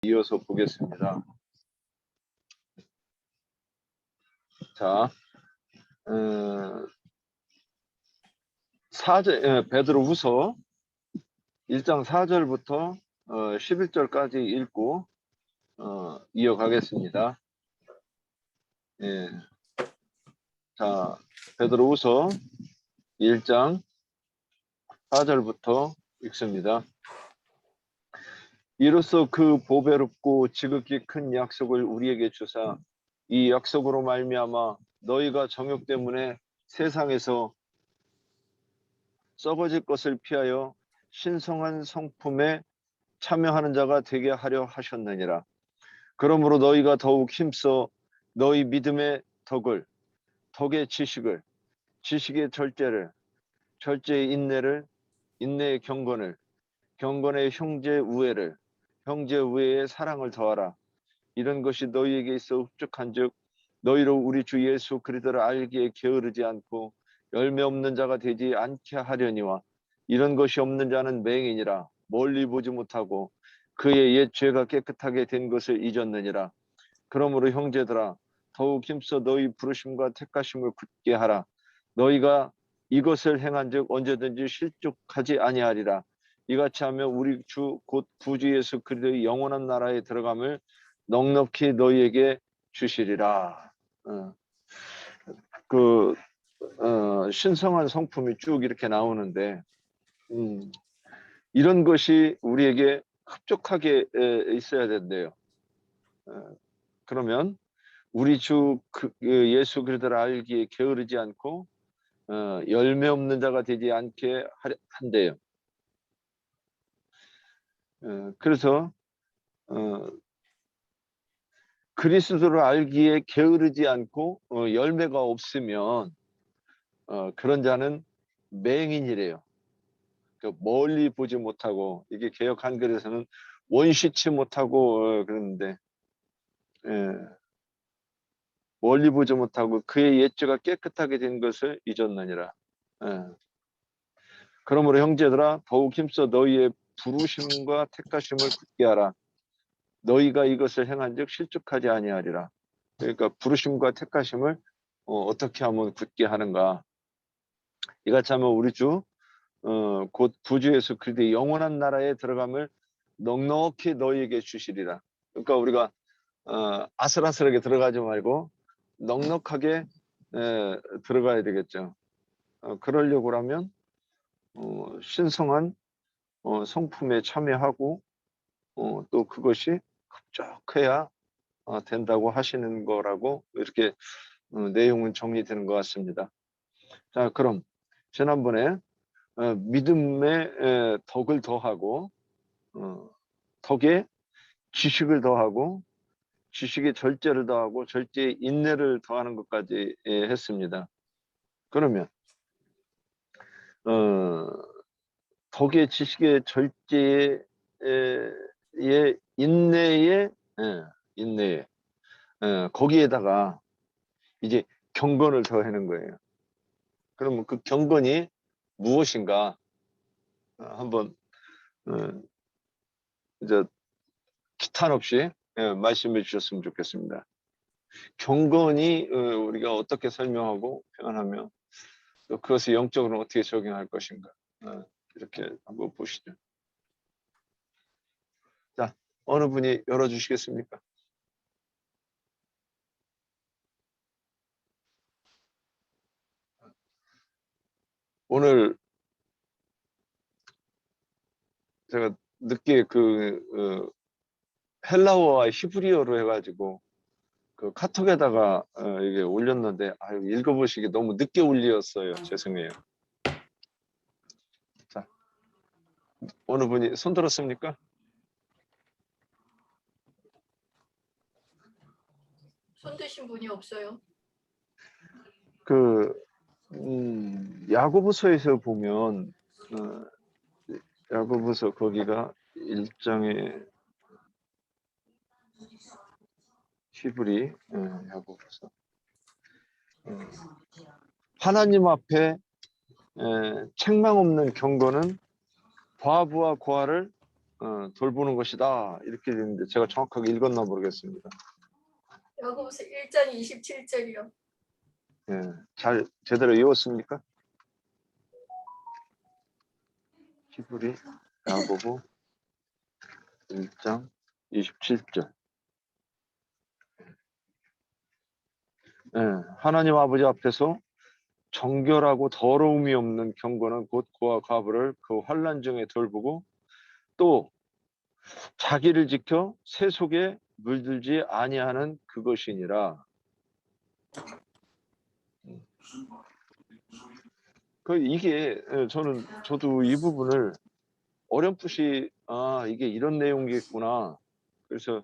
이어서 보겠습니다. 자, 4절, 베드로후서 1장 4절부터 11절까지 읽고 이어가겠습니다. 예. 자, 베드로후서 1장 4절부터 읽습니다. 이로써 그 보배롭고 지극히 큰 약속을 우리에게 주사 이 약속으로 말미암아 너희가 정욕 때문에 세상에서 썩어질 것을 피하여 신성한 성품에 참여하는 자가 되게 하려 하셨느니라. 그러므로 너희가 더욱 힘써 너희 믿음의 덕을, 덕의 지식을, 지식의 절제를, 절제의 인내를, 인내의 경건을, 경건의 형제 우애를, 형제 우애의 사랑을 더하라. 이런 것이 너희에게 있어 흡족한즉 너희로 우리 주 예수 그리스도를 알기에 게으르지 않고 열매 없는 자가 되지 않게 하려니와 이런 것이 없는 자는 맹인이라 멀리 보지 못하고 그의 옛 죄가 깨끗하게 된 것을 잊었느니라. 그러므로 형제들아 더욱 힘써 너희 부르심과 택하심을 굳게 하라. 너희가 이것을 행한즉 언제든지 실족하지 아니하리라. 이같이 하면 우리 주 곧 구주 예수 그리스도의 영원한 나라에 들어감을 넉넉히 너희에게 주시리라. 신성한 성품이 쭉 이렇게 나오는데 이런 것이 우리에게 흡족하게 있어야 된대요. 그러면 우리 주 예수 그리스도를 알기에 게으르지 않고 열매 없는 자가 되지 않게 한대요. 그래서 그리스도를 알기에 게으르지 않고 열매가 없으면 그런 자는 맹인이래요. 멀리 보지 못하고, 이게 개역 한글에서는 원시치 못하고 그러는데 멀리 보지 못하고 그의 옛죄가 깨끗하게 된 것을 잊었느니라. 그러므로 형제들아 더욱 힘써 너희의 부르심과 택하심을 굳게 하라. 너희가 이것을 행한즉 실족하지 아니하리라. 그러니까 부르심과 택하심을 어떻게 하면 굳게 하는가. 이같이 하면 우리 주 곧 구주 예수 그리스도의 영원한 나라에 들어감을 넉넉히 너희에게 주시리라. 그러니까 우리가 아슬아슬하게 들어가지 말고 넉넉하게 들어가야 되겠죠. 그러려고 하면 신성한 성품에 참여하고 또 그것이 흡족해야 된다고 하시는 거라고 이렇게 내용은 정리되는 것 같습니다. 자, 그럼 지난번에 믿음의 덕을 더하고 덕에 지식을 더하고 지식의 절제를 더하고 절제의 인내를 더하는 것까지 했습니다. 그러면 덕의 지식의 절제의 인내의 거기에다가 이제 경건을 더하는 거예요. 그러면 그 경건이 무엇인가 한번 이제 기탄 없이 말씀해 주셨으면 좋겠습니다. 경건이 우리가 어떻게 설명하고 표현하며 또 그것을 영적으로 어떻게 적용할 것인가 이렇게 한번 보시죠. 자, 어느 분이 열어주시겠습니까? 오늘 제가 늦게 헬라어와 히브리어로 해가지고 그 카톡에다가 이게 올렸는데 읽어보시기 너무 늦게 올렸어요. 죄송해요. 자, 어느 분이 손 들었습니까? 손 드신 분이 없어요. 야고보서에서 보면 야고보서 거기가 1장에 히브리 야고보서 하나님 앞에 책망 없는 경건은 과부와 고아를 돌보는 것이다. 이렇게 되는데 제가 정확하게 읽었나 모르겠습니다. 야고보서 1장 27절이요. 예, 잘 제대로 읽었습니까? 히브리 야고보 1장 27절. 예, 하나님 아버지 앞에서 정결하고 더러움이 없는 경건은 곧 그와 과부를 그 환난 중에 돌보고 또 자기를 지켜 새 속에 물들지 아니하는 그것이니라. 이게 저도 이 부분을 어렴풋이 이게 이런 내용이겠구나. 그래서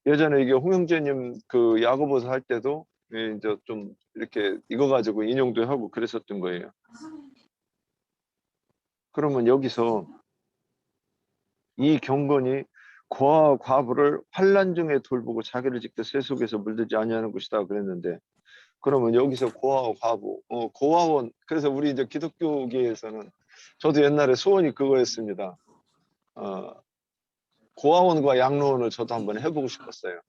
예전에 이게 홍영재님 그 야고보서 할 때도 이제 좀 이렇게 이거 가지고 인용도 하고 그랬었던 거예요. 그러면 여기서 이 경건이 고아와 과부를 환난 중에 돌보고 자기를 지켜 새 속에서 물들지 아니하는 것이다 그랬는데, 그러면 여기서 고아와 과부, 고아원, 그래서 우리 이제 기독교계에서는 저도 옛날에 소원이 그거였습니다. 고아원과 양로원을 저도 한번 해보고 싶었어요.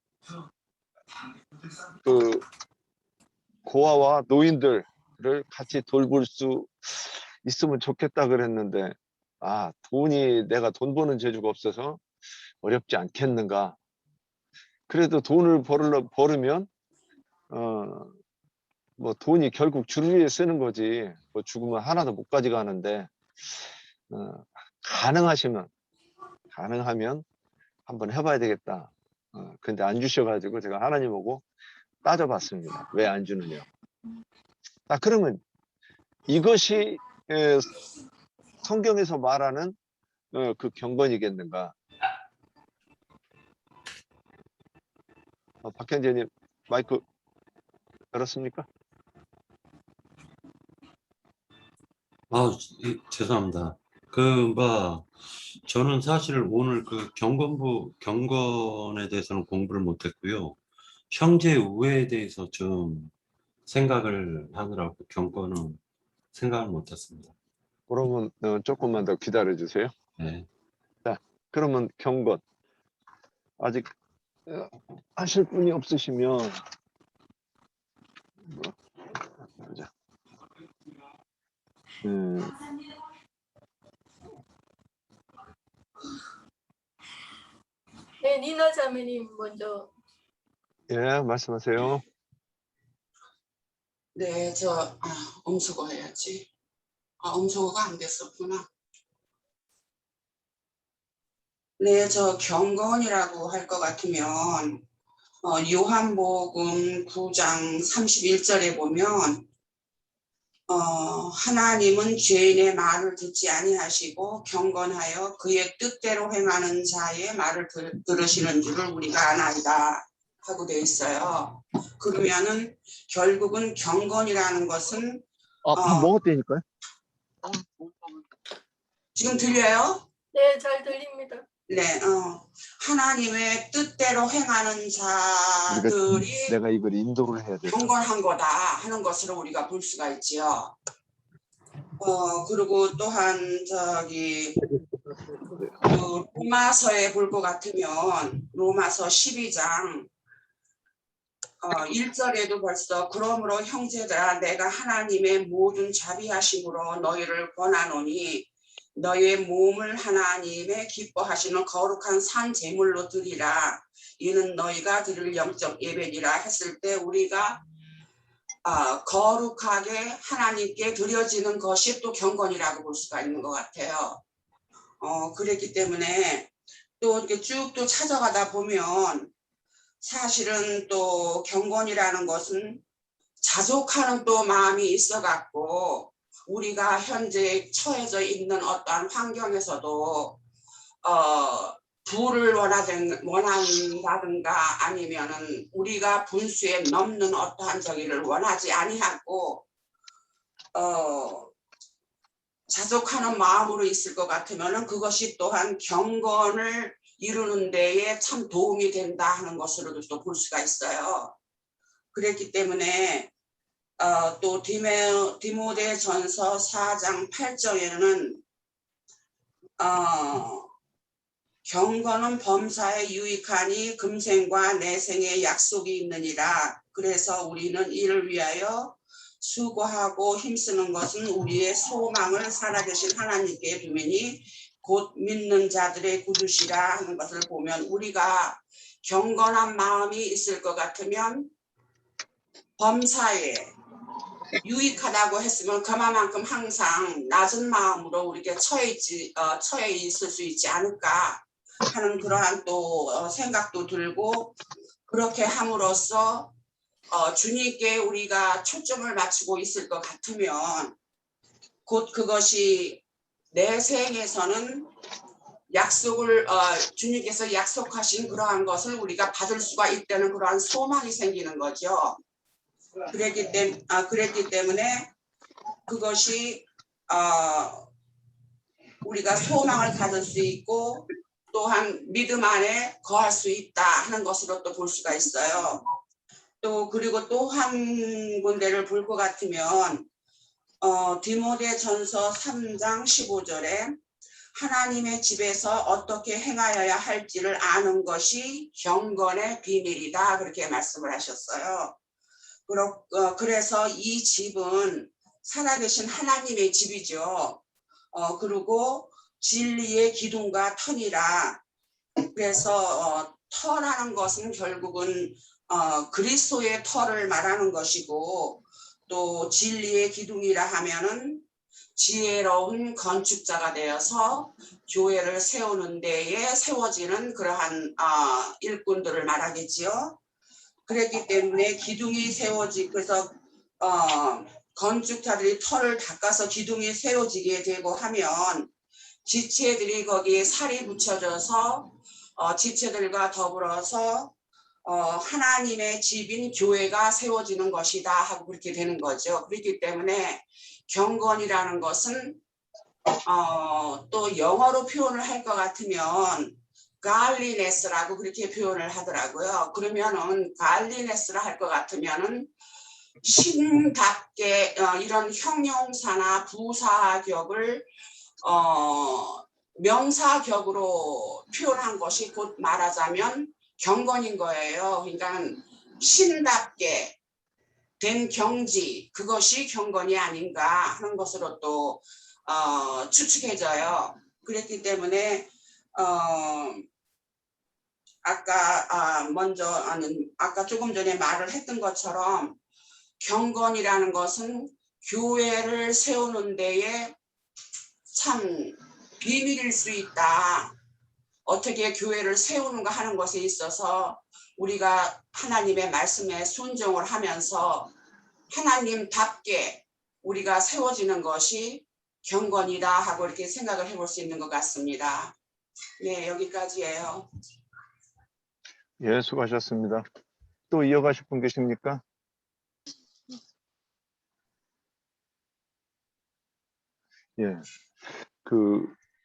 그 고아와 노인들을 같이 돌볼 수 있으면 좋겠다 그랬는데, 내가 돈 버는 재주가 없어서 어렵지 않겠는가. 그래도 돈을 벌으면 뭐 돈이 결국 주를 위해 쓰는 거지, 뭐 죽으면 하나도 못 가져가는데, 가능하면 한번 해봐야 되겠다. 근데 안 주셔가지고 제가 하나님 보고 따져봤습니다. 왜 안 주느냐. 그러면 이것이 성경에서 말하는 그 경건이겠는가. 박현재님 마이크 열었습니까? 죄송합니다. 저는 사실 오늘 그 경건에 대해서는 공부를 못했고요. 형제 우애에 대해서 좀 생각을 하느라고 경건은 생각을 못했습니다. 그러면 조금만 더 기다려 주세요. 네. 자, 그러면 경건 아직 하실 분이 없으시면 보자. 네, 니나 자매님 먼저. 예, 말씀하세요. 네, 음소거 해야지. 음소거가 안 됐었구나. 네, 경건이라고 할 것 같으면 요한복음 9장 31절에 보면 하나님은 죄인의 말을 듣지 아니하시고 경건하여 그의 뜻대로 행하는 자의 말을 들으시는 줄을 우리가 아나이다 하고 되어 있어요. 그러면은 결국은 경건이라는 것은 밥 먹었다니까요? 지금 들려요? 네, 잘 들립니다. 네, 하나님의 뜻대로 행하는 자들이 내가 이걸 인도를 해야 돼. 경건한 거다 하는 것으로 우리가 볼 수가 있지요. 그리고 또한 로마서에 볼 것 같으면 로마서 12장 1절에도 벌써 그러므로 형제들아 내가 하나님의 모든 자비하심으로 너희를 권하노니 너희의 몸을 하나님의 기뻐하시는 거룩한 산 제물로 드리라. 이는 너희가 드릴 영적 예배니라 했을 때 우리가 거룩하게 하나님께 드려지는 것이 또 경건이라고 볼 수가 있는 것 같아요. 그랬기 때문에 또 이렇게 쭉 또 찾아가다 보면 사실은 또 경건이라는 것은 자족하는 또 마음이 있어 갖고 우리가 현재 처해져 있는 어떠한 환경에서도 부를 원한다든가 아니면은 우리가 분수에 넘는 어떠한 저기를 원하지 아니하고 자족하는 마음으로 있을 것 같으면은 그것이 또한 경건을 이루는 데에 참 도움이 된다 하는 것으로도 또 볼 수가 있어요. 그랬기 때문에 또 디모데전서 4장 8절에는 경건은 범사에 유익하니 금생과 내생에 약속이 있느니라. 그래서 우리는 이를 위하여 수고하고 힘쓰는 것은 우리의 소망을 살아계신 하나님께 두매니 곧 믿는 자들의 구주시라 하는 것을 보면, 우리가 경건한 마음이 있을 것 같으면 범사에 유익하다고 했으면 그만큼 항상 낮은 마음으로 우리가 처해 있을 수 있지 않을까 하는 그러한 또 생각도 들고, 그렇게 함으로써 주님께 우리가 초점을 맞추고 있을 것 같으면 곧 그것이 내 생에서는 약속을 주님께서 약속하신 그러한 것을 우리가 받을 수가 있다는 그러한 소망이 생기는 거죠. 그랬기 때문에 그것이 우리가 소망을 가질 수 있고 또한 믿음 안에 거할 수 있다 하는 것으로 또 볼 수가 있어요. 또 그리고 또 한 군데를 볼 것 같으면 디모데전서 3장 15절에 하나님의 집에서 어떻게 행하여야 할지를 아는 것이 경건의 비밀이다 그렇게 말씀을 하셨어요. 그래서 이 집은 살아계신 하나님의 집이죠. 그리고 진리의 기둥과 터니라. 그래서 터라는 것은 결국은 그리스도의 터를 말하는 것이고, 또 진리의 기둥이라 하면은 지혜로운 건축자가 되어서 교회를 세우는 데에 세워지는 그러한 일꾼들을 말하겠지요. 그랬기 때문에 기둥이 그래서 건축자들이 터를 닦아서 기둥이 세워지게 되고 하면 지체들이 거기에 살이 붙여져서 지체들과 더불어서 하나님의 집인 교회가 세워지는 것이다 하고 그렇게 되는 거죠. 그렇기 때문에 경건이라는 것은 또 영어로 표현을 할 것 같으면 godliness라고 그렇게 표현을 하더라고요. 그러면은 godliness라 할 것 같으면은 신답게 이런 형용사나 부사격을 명사격으로 표현한 것이 곧 말하자면 경건인 거예요. 그러니까 신답게 된 경지, 그것이 경건이 아닌가 하는 것으로 또 추측해져요. 그랬기 때문에 아까 조금 전에 말을 했던 것처럼 경건이라는 것은 교회를 세우는 데에 참 비밀일 수 있다. 어떻게 교회를 세우는가 하는 것에 있어서 우리가 하나님의 말씀에 순종을 하면서 하나님답게 우리가 세워지는 것이 경건이다 하고 이렇게 생각을 해볼 수 있는 것 같습니다. 네, 여기까지예요. 예, 수고하셨습니다. 또 이어가실 분 계십니까? 예,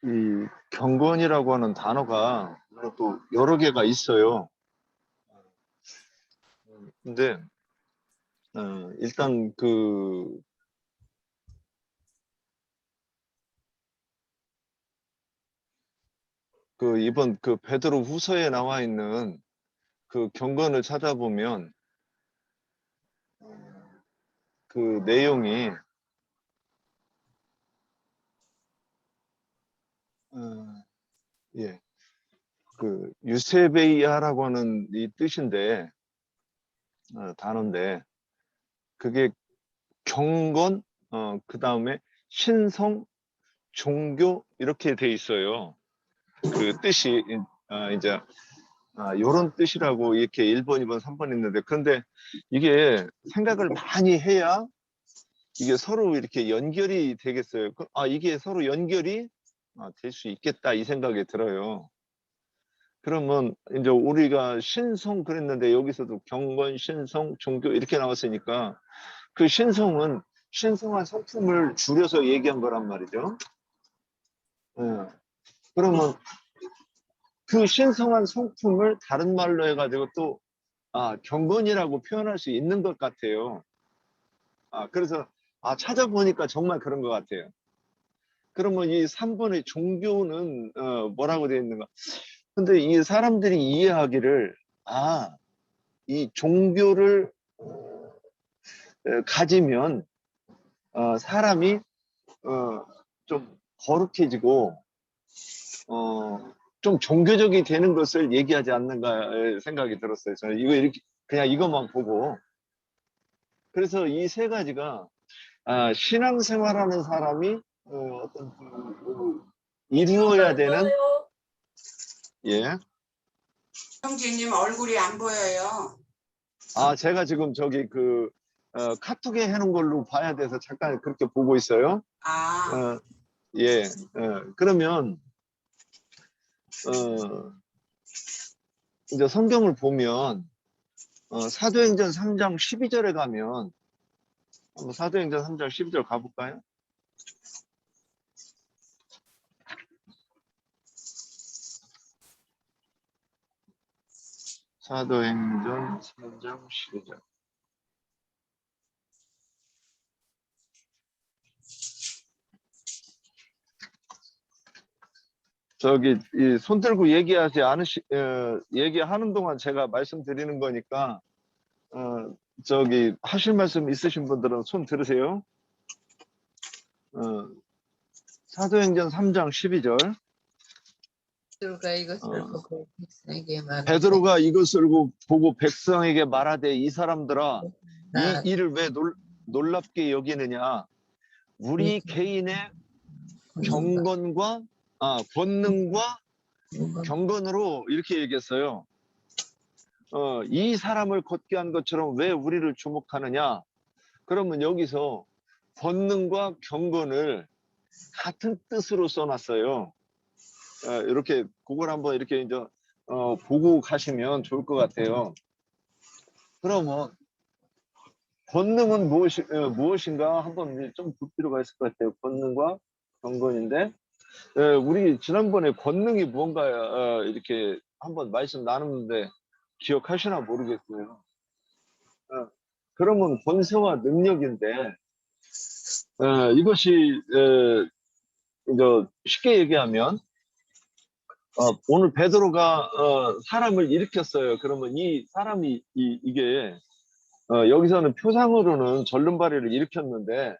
이 경건이라고 하는 단어가 또 여러 개가 있어요. 근데 일단 이번 베드로 후서에 나와 있는 그 경건을 찾아보면 그 내용이 예, 유세베이아라고 하는 이 뜻인데 단어인데 그게 경건 그 다음에 신성 종교 이렇게 돼 있어요. 그 뜻이 이제 요런 뜻이라고 이렇게 1번, 2번, 3번 있는데, 그런데 이게 생각을 많이 해야 이게 서로 이렇게 연결이 되겠어요. 이게 서로 연결이 될 수 있겠다 이 생각이 들어요. 그러면 이제 우리가 신성 그랬는데 여기서도 경건, 신성, 종교 이렇게 나왔으니까 그 신성은 신성한 성품을 줄여서 얘기한 거란 말이죠. 그러면 그 신성한 성품을 다른 말로 해가지고 또 경건이라고 표현할 수 있는 것 같아요. 그래서 찾아보니까 정말 그런 것 같아요. 그러면 이 3번의 종교는 뭐라고 되어 있는가? 근데 이 사람들이 이해하기를 이 종교를 가지면 사람이 좀 거룩해지고 좀 종교적이 되는 것을 얘기하지 않는가 생각이 들었어요. 저는 이거 이렇게 그냥 이것만 보고. 그래서 이 세 가지가 신앙생활하는 사람이 어떤 이루어야 되는 보여요. 예. 형제님 얼굴이 안 보여요. 제가 지금 저기 카톡에 해놓은 걸로 봐야 돼서 잠깐 그렇게 보고 있어요. 아, 예. 그러면 이제 성경을 보면 사도행전 3장 12절에 가면 한번 사도행전 3장 12절 가볼까요? 사도행전 3장 12절. 저기 손 들고 얘기하는 동안 제가 말씀드리는 거니까 저기 하실 말씀 있으신 분들은 손 들으세요. 사도행전 3장 12절. 베드로가 이것을 보고 백성에게 말하되 베드로가 이것을 보고 백성에게 말하되 이 사람들아 나 이 일을 왜 놀랍게 여기느냐 우리 개인의 경건과 권능과 경건으로 이렇게 얘기했어요. 이 사람을 걷게 한 것처럼 왜 우리를 주목하느냐? 그러면 여기서 권능과 경건을 같은 뜻으로 써놨어요. 이렇게 그걸 한번 이렇게 이제 보고 가시면 좋을 것 같아요. 그러면 권능은 무엇인가 한번 좀 볼 필요가 있을 것 같아요. 권능과 경건인데 우리 지난번에 권능이 무언가 이렇게 한번 말씀 나눴는데 기억하시나 모르겠고요. 그러면 권세와 능력인데 이것이 이제 쉽게 얘기하면 오늘 베드로가 사람을 일으켰어요. 그러면 이 사람이 이게 여기서는 표상으로는 절름발이를 일으켰는데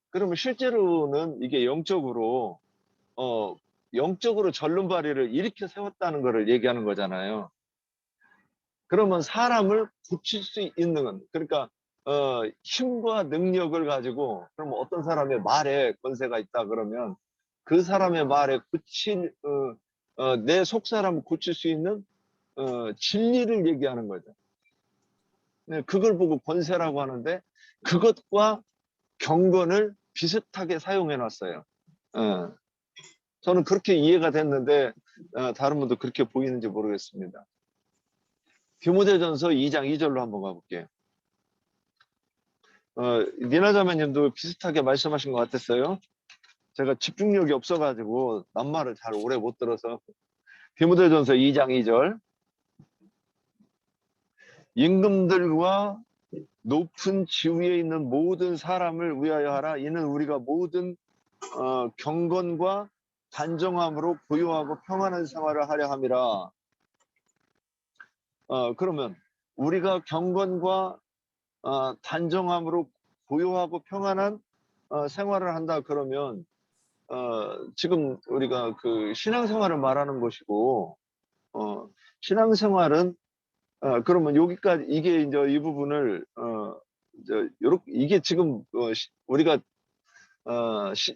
그러면 실제로는 이게 영적으로 절름발이를 일으켜 세웠다는 것을 얘기하는 거잖아요. 그러면 사람을 고칠 수 있는 그러니까 힘과 능력을 가지고 그러면 어떤 사람의 말에 권세가 있다 그러면 그 사람의 말에 내 속사람을 고칠 수 있는 진리를 얘기하는 거죠. 네, 그걸 보고 권세라고 하는데 그것과 경건을 비슷하게 사용해 놨어요. 저는 그렇게 이해가 됐는데 다른 분도 그렇게 보이는지 모르겠습니다. 디모데전서 2장 2절로 한번 가볼게요. 니나 자매님도 비슷하게 말씀하신 것 같았어요. 제가 집중력이 없어가지고 낱말을 잘 오래 못 들어서. 디모데전서 2장 2절. 임금들과 높은 지위에 있는 모든 사람을 위하여 하라. 이는 우리가 모든 경건과 단정함으로 고요하고 평안한 생활을 하려 함이라. 그러면 우리가 경건과 단정함으로 고요하고 평안한 생활을 한다 그러면 지금 우리가 그 신앙생활을 말하는 것이고 신앙생활은 그러면 여기까지 이게 이제 이 부분을 이제 요렇게 이게 지금 우리가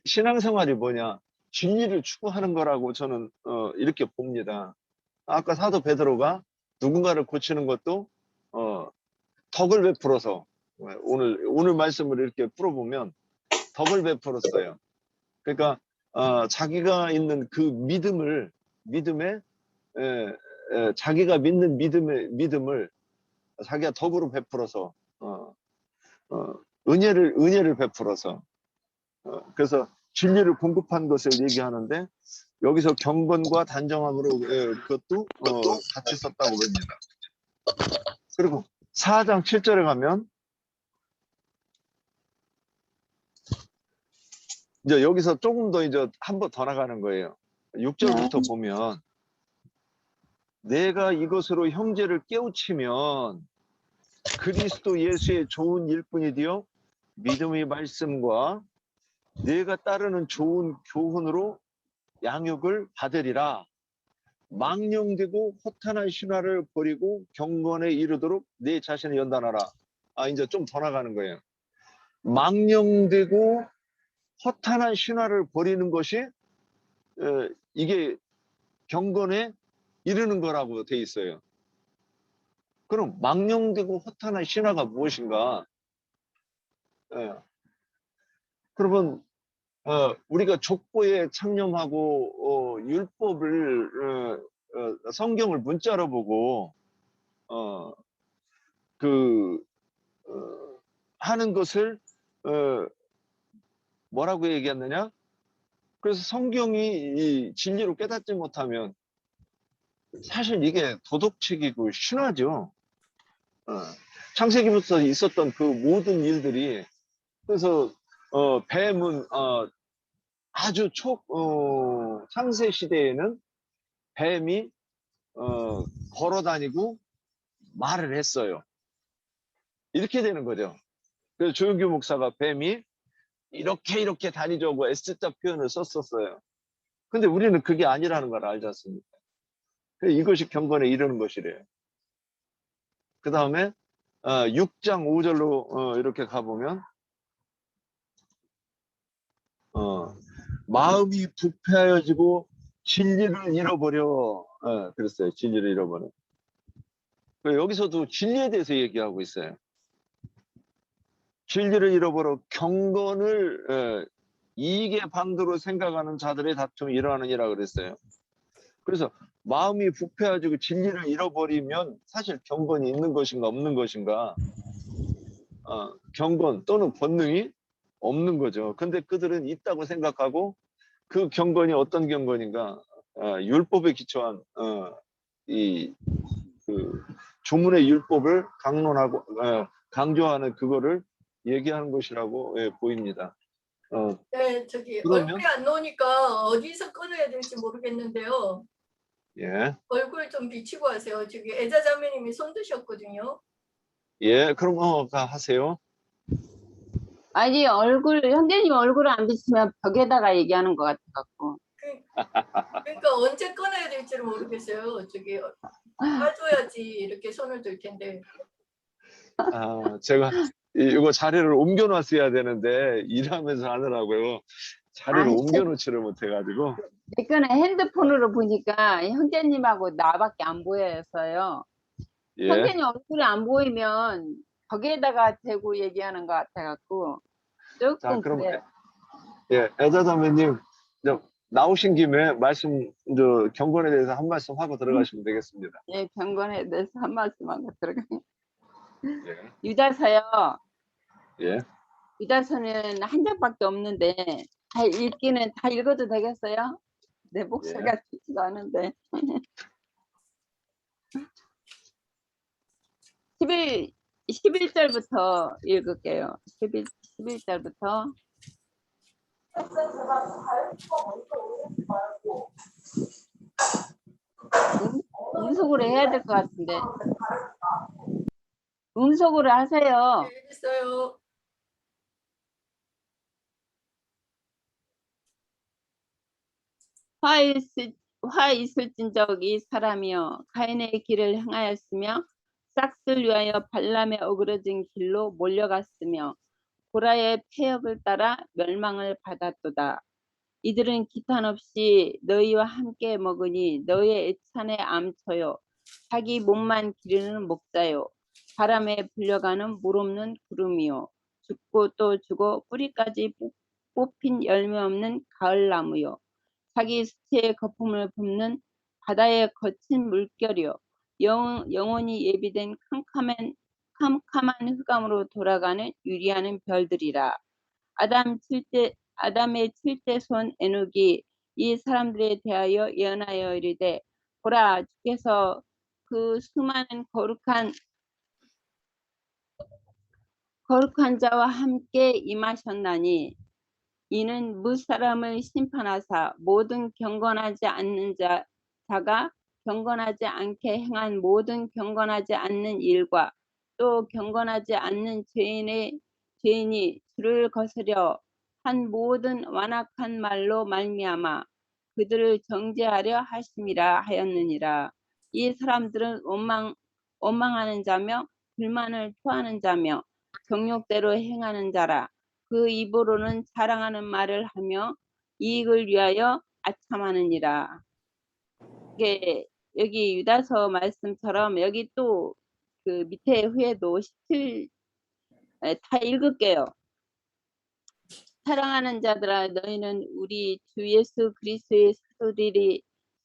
신앙생활이 뭐냐 진리를 추구하는 거라고 저는 이렇게 봅니다. 아까 사도 베드로가 누군가를 고치는 것도 덕을 베풀어서 오늘 말씀을 이렇게 풀어보면 덕을 베풀었어요. 그러니까 자기가 있는 그 믿음에 자기가 믿는 믿음을 자기가 덕으로 베풀어서 은혜를 베풀어서 그래서 진리를 공급한 것을 얘기하는데 여기서 경건과 단정함으로 그것도 같이 썼다고 봅니다. 그리고 4장 7절에 가면 이제 여기서 조금 더 이제 한 번 더 나가는 거예요. 6절부터 보면 내가 이것으로 형제를 깨우치면 그리스도 예수의 좋은 일꾼이디요 믿음의 말씀과 내가 따르는 좋은 교훈으로 양육을 받으리라. 망령되고 허탄한 신화를 버리고 경건에 이르도록 내 자신을 연단하라. 이제 좀 더 나가는 거예요. 망령되고 허탄한 신화를 버리는 것이 이게 경건에 이르는 거라고 돼 있어요. 그럼 망령되고 허탄한 신화가 무엇인가? 그러면 우리가 족보에 창념하고 율법을 성경을 문자로 보고 하는 것을 뭐라고 얘기했느냐? 그래서 성경이 이 진리로 깨닫지 못하면 사실 이게 도덕책이고 신화죠. 창세기부터 있었던 그 모든 일들이 그래서 뱀은 아주 창세 시대에는 뱀이 걸어다니고 말을 했어요. 이렇게 되는 거죠. 그래서 조영규 목사가 뱀이 이렇게 다니자고 S자 표현을 썼었어요. 근데 우리는 그게 아니라는 걸 알지 않습니까? 이것이 경건에 이르는 것이래요. 그 다음에 6장 5절로 이렇게 가보면 마음이 부패하여지고 진리를 잃어버려. 그랬어요. 진리를 잃어버려. 여기서도 진리에 대해서 얘기하고 있어요. 진리를 잃어버려 경건을 이익의 방도로 생각하는 자들의 다툼이 일어나느니라 그랬어요. 그래서 마음이 부패해지고 진리를 잃어버리면 사실 경건이 있는 것인가 없는 것인가, 경건 또는 본능이 없는 거죠. 근데 그들은 있다고 생각하고 그 경건이 어떤 경건인가, 율법에 기초한 그 주문의 율법을 강론하고 강조하는 그거를 얘기하는 것이라고 보입니다. 네, 저기 그러면- 얼굴이 안 나오니까 어디서 끊어야 될지 모르겠는데요. 예, 얼굴 좀 비치고 하세요. 저기 애자 자매님이 손 드셨거든요. 예, 그럼 하세요. 아니 형제님 얼굴을 안 비치면 벽에다가 얘기하는 것 같아갖고. 그러니까 언제 끊어야 될지를 모르겠어요. 저기 봐줘야지 이렇게 손을 들 텐데. 제가 이거 자리를 옮겨놨어야 되는데 일하면서 하느라고요. 자리를 아니, 옮겨놓지를 못해가지고. 제 거는 핸드폰으로 보니까 형제님하고 나밖에 안 보여서요. 예, 형제님 얼굴이 안 보이면 벽에다가 대고 얘기하는 것 같아갖고 자, 조금 그럼 그래요. 애자자매님 나오신 김에 말씀 경건에 대해서 한 말씀 하고 들어가시면 되겠습니다. 예, 경건에 대해서 한 말씀하고 들어가요. 예, 유다서요. 예. 유다서는 한 장밖에 없는데 다 읽기는 다 읽어도 되겠어요? 내 목소리가 좋지가 않은데. 11절부터 읽을게요. 11절부터. 음속으로 해야 될 것 같은데. 음속으로 하세요. 네, 있어요. 화 있을진적 이 사람이여 가인의 길을 행하였으며 싹을 위하여 발람의 어그러진 길로 몰려갔으며 고라의 폐역을 따라 멸망을 받았도다. 이들은 기탄 없이 너희와 함께 먹으니 너희의 애찬에 암쳐요. 자기 몸만 기르는 목자요. 바람에 불려가는 물 없는 구름이요. 죽고 또 죽어 뿌리까지 뽑힌 열매 없는 가을나무요. 자기 수치의 거품을 붓는 바다의 거친 물결이요. 영원히 예비된 캄캄한 흑암으로 돌아가는 유리하는 별들이라. 아담의 7대 손 에녹이 이 사람들에 대하여 예언하여 이르되 보라 주께서 그 수많은 거룩한 자와 함께 임하셨나니 이는 무사람을 심판하사 모든 경건하지 않는 자가 경건하지 않게 행한 모든 경건하지 않는 일과 또 경건하지 않는 죄인이 주를 거스려 한 모든 완악한 말로 말미암아 그들을 정죄하려 하심이라 하였느니라. 이 사람들은 원망하는 자며 불만을 토하는 자며 정욕대로 행하는 자라. 그 입으로는 자랑하는 말을 하며 이익을 위하여 아첨하느니라. 이게 여기 유다서 말씀처럼 여기 또 그 밑에 후에도 17 다 읽을게요. 사랑하는 자들아 너희는 우리 주 예수 그리스도의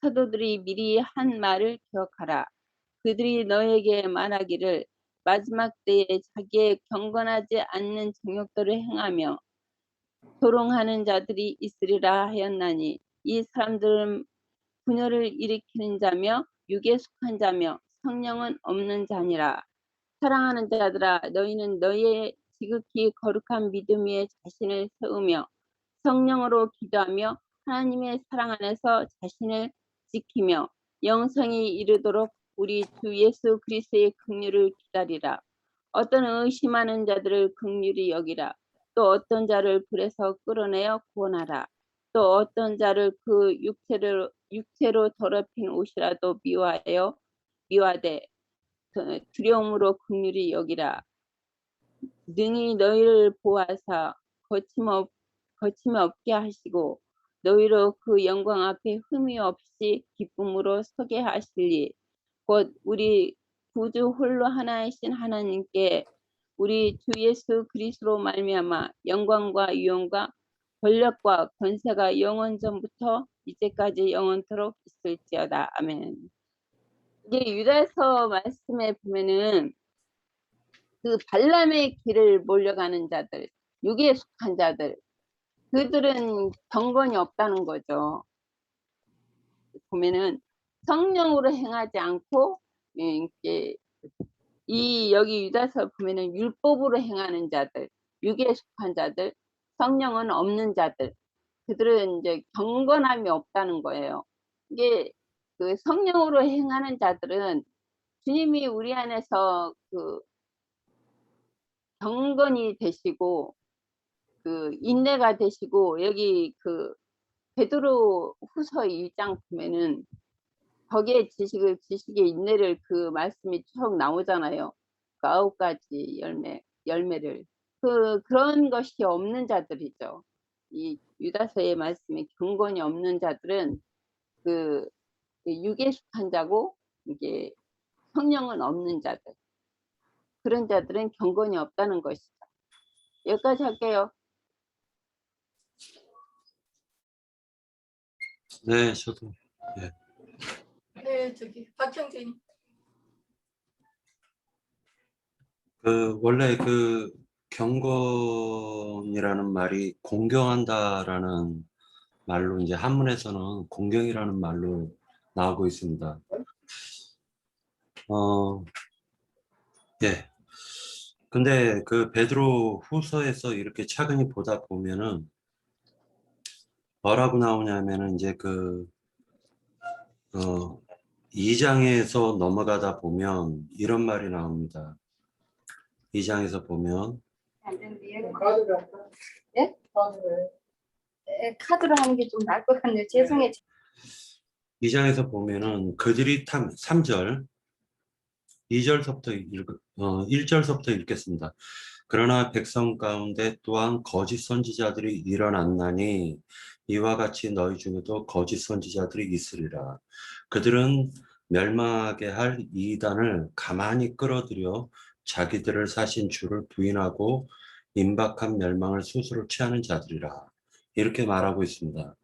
사도들이 미리 한 말을 기억하라. 그들이 너에게 말하기를 마지막 때에 자기의 경건하지 않는 정욕들을 행하며 조롱하는 자들이 있으리라 하였나니 이 사람들은 분열을 일으키는 자며 육에 속한 자며 성령은 없는 자니라. 사랑하는 자들아 너희는 너희의 지극히 거룩한 믿음 위에 자신을 세우며 성령으로 기도하며 하나님의 사랑 안에서 자신을 지키며 영생이 이르도록 우리 주 예수 그리스도의 긍휼을 기다리라. 어떤 의심하는 자들을 긍휼히 여기라. 또 어떤 자를 불에서 끌어내어 구원하라. 또 어떤 자를 그 육체로 더럽힌 옷이라도 미워하되 두려움으로 긍휼히 여기라. 능히 너희를 보호하사 거침이 없게 하시고 너희로 그 영광 앞에 흠이 없이 기쁨으로 서게 하시리. 곧 우리 구주 홀로 하나이신 하나님께 우리 주 예수 그리스도로 말미암아 영광과 위엄과 권력과 권세가 영원 전부터 이제까지 영원토록 있을지어다. 아멘. 이게 유다서 말씀에 보면은 그 발람의 길을 몰려가는 자들, 육에 속한 자들, 그들은 경건이 없다는 거죠. 보면은 성령으로 행하지 않고 이렇게 여기 유다서 보면은 율법으로 행하는 자들, 육에 속한 자들, 성령은 없는 자들, 그들은 이제 경건함이 없다는 거예요. 이게 그 성령으로 행하는 자들은 주님이 우리 안에서 그 경건이 되시고 그 인내가 되시고 여기 그 베드로 후서 1장 보면은 거기에 지식의 인내를 그 말씀이 쭉 나오잖아요. 그 9가지 열매를 그런 것이 없는 자들이죠. 이 유다서의 말씀에 경건이 없는 자들은 그 육에 속한 자고 이게 성령은 없는 자들, 그런 자들은 경건이 없다는 것이죠. 여기까지 할게요. 네, 저도. 네. 네, 저기 박형진. 원래 그 경건이라는 말이 공경한다라는 말로 이제 한문에서는 공경이라는 말로 나오고 있습니다. 예. 근데 그 베드로 후서에서 이렇게 차근히 보다 보면은 뭐라고 나오냐면은 이제 2장에서 넘어가다 보면 이런 말이 나옵니다. 2장에서 보면 카드로 할까? 예? 카드로 하는 게 좀 나을 것 같네요. 죄송해요. 2장에서 보면은 그들이 3절 1절서부터 읽겠습니다. 그러나 백성 가운데 또한 거짓 선지자들이 일어났나니 이와 같이 너희 중에도 거짓 선지자들이 있으리라. 그들은 멸망하게 할 이단을 가만히 끌어들여 자기들을 사신 주를 부인하고 임박한 멸망을 스스로 취하는 자들이라. 이렇게 말하고 있습니다.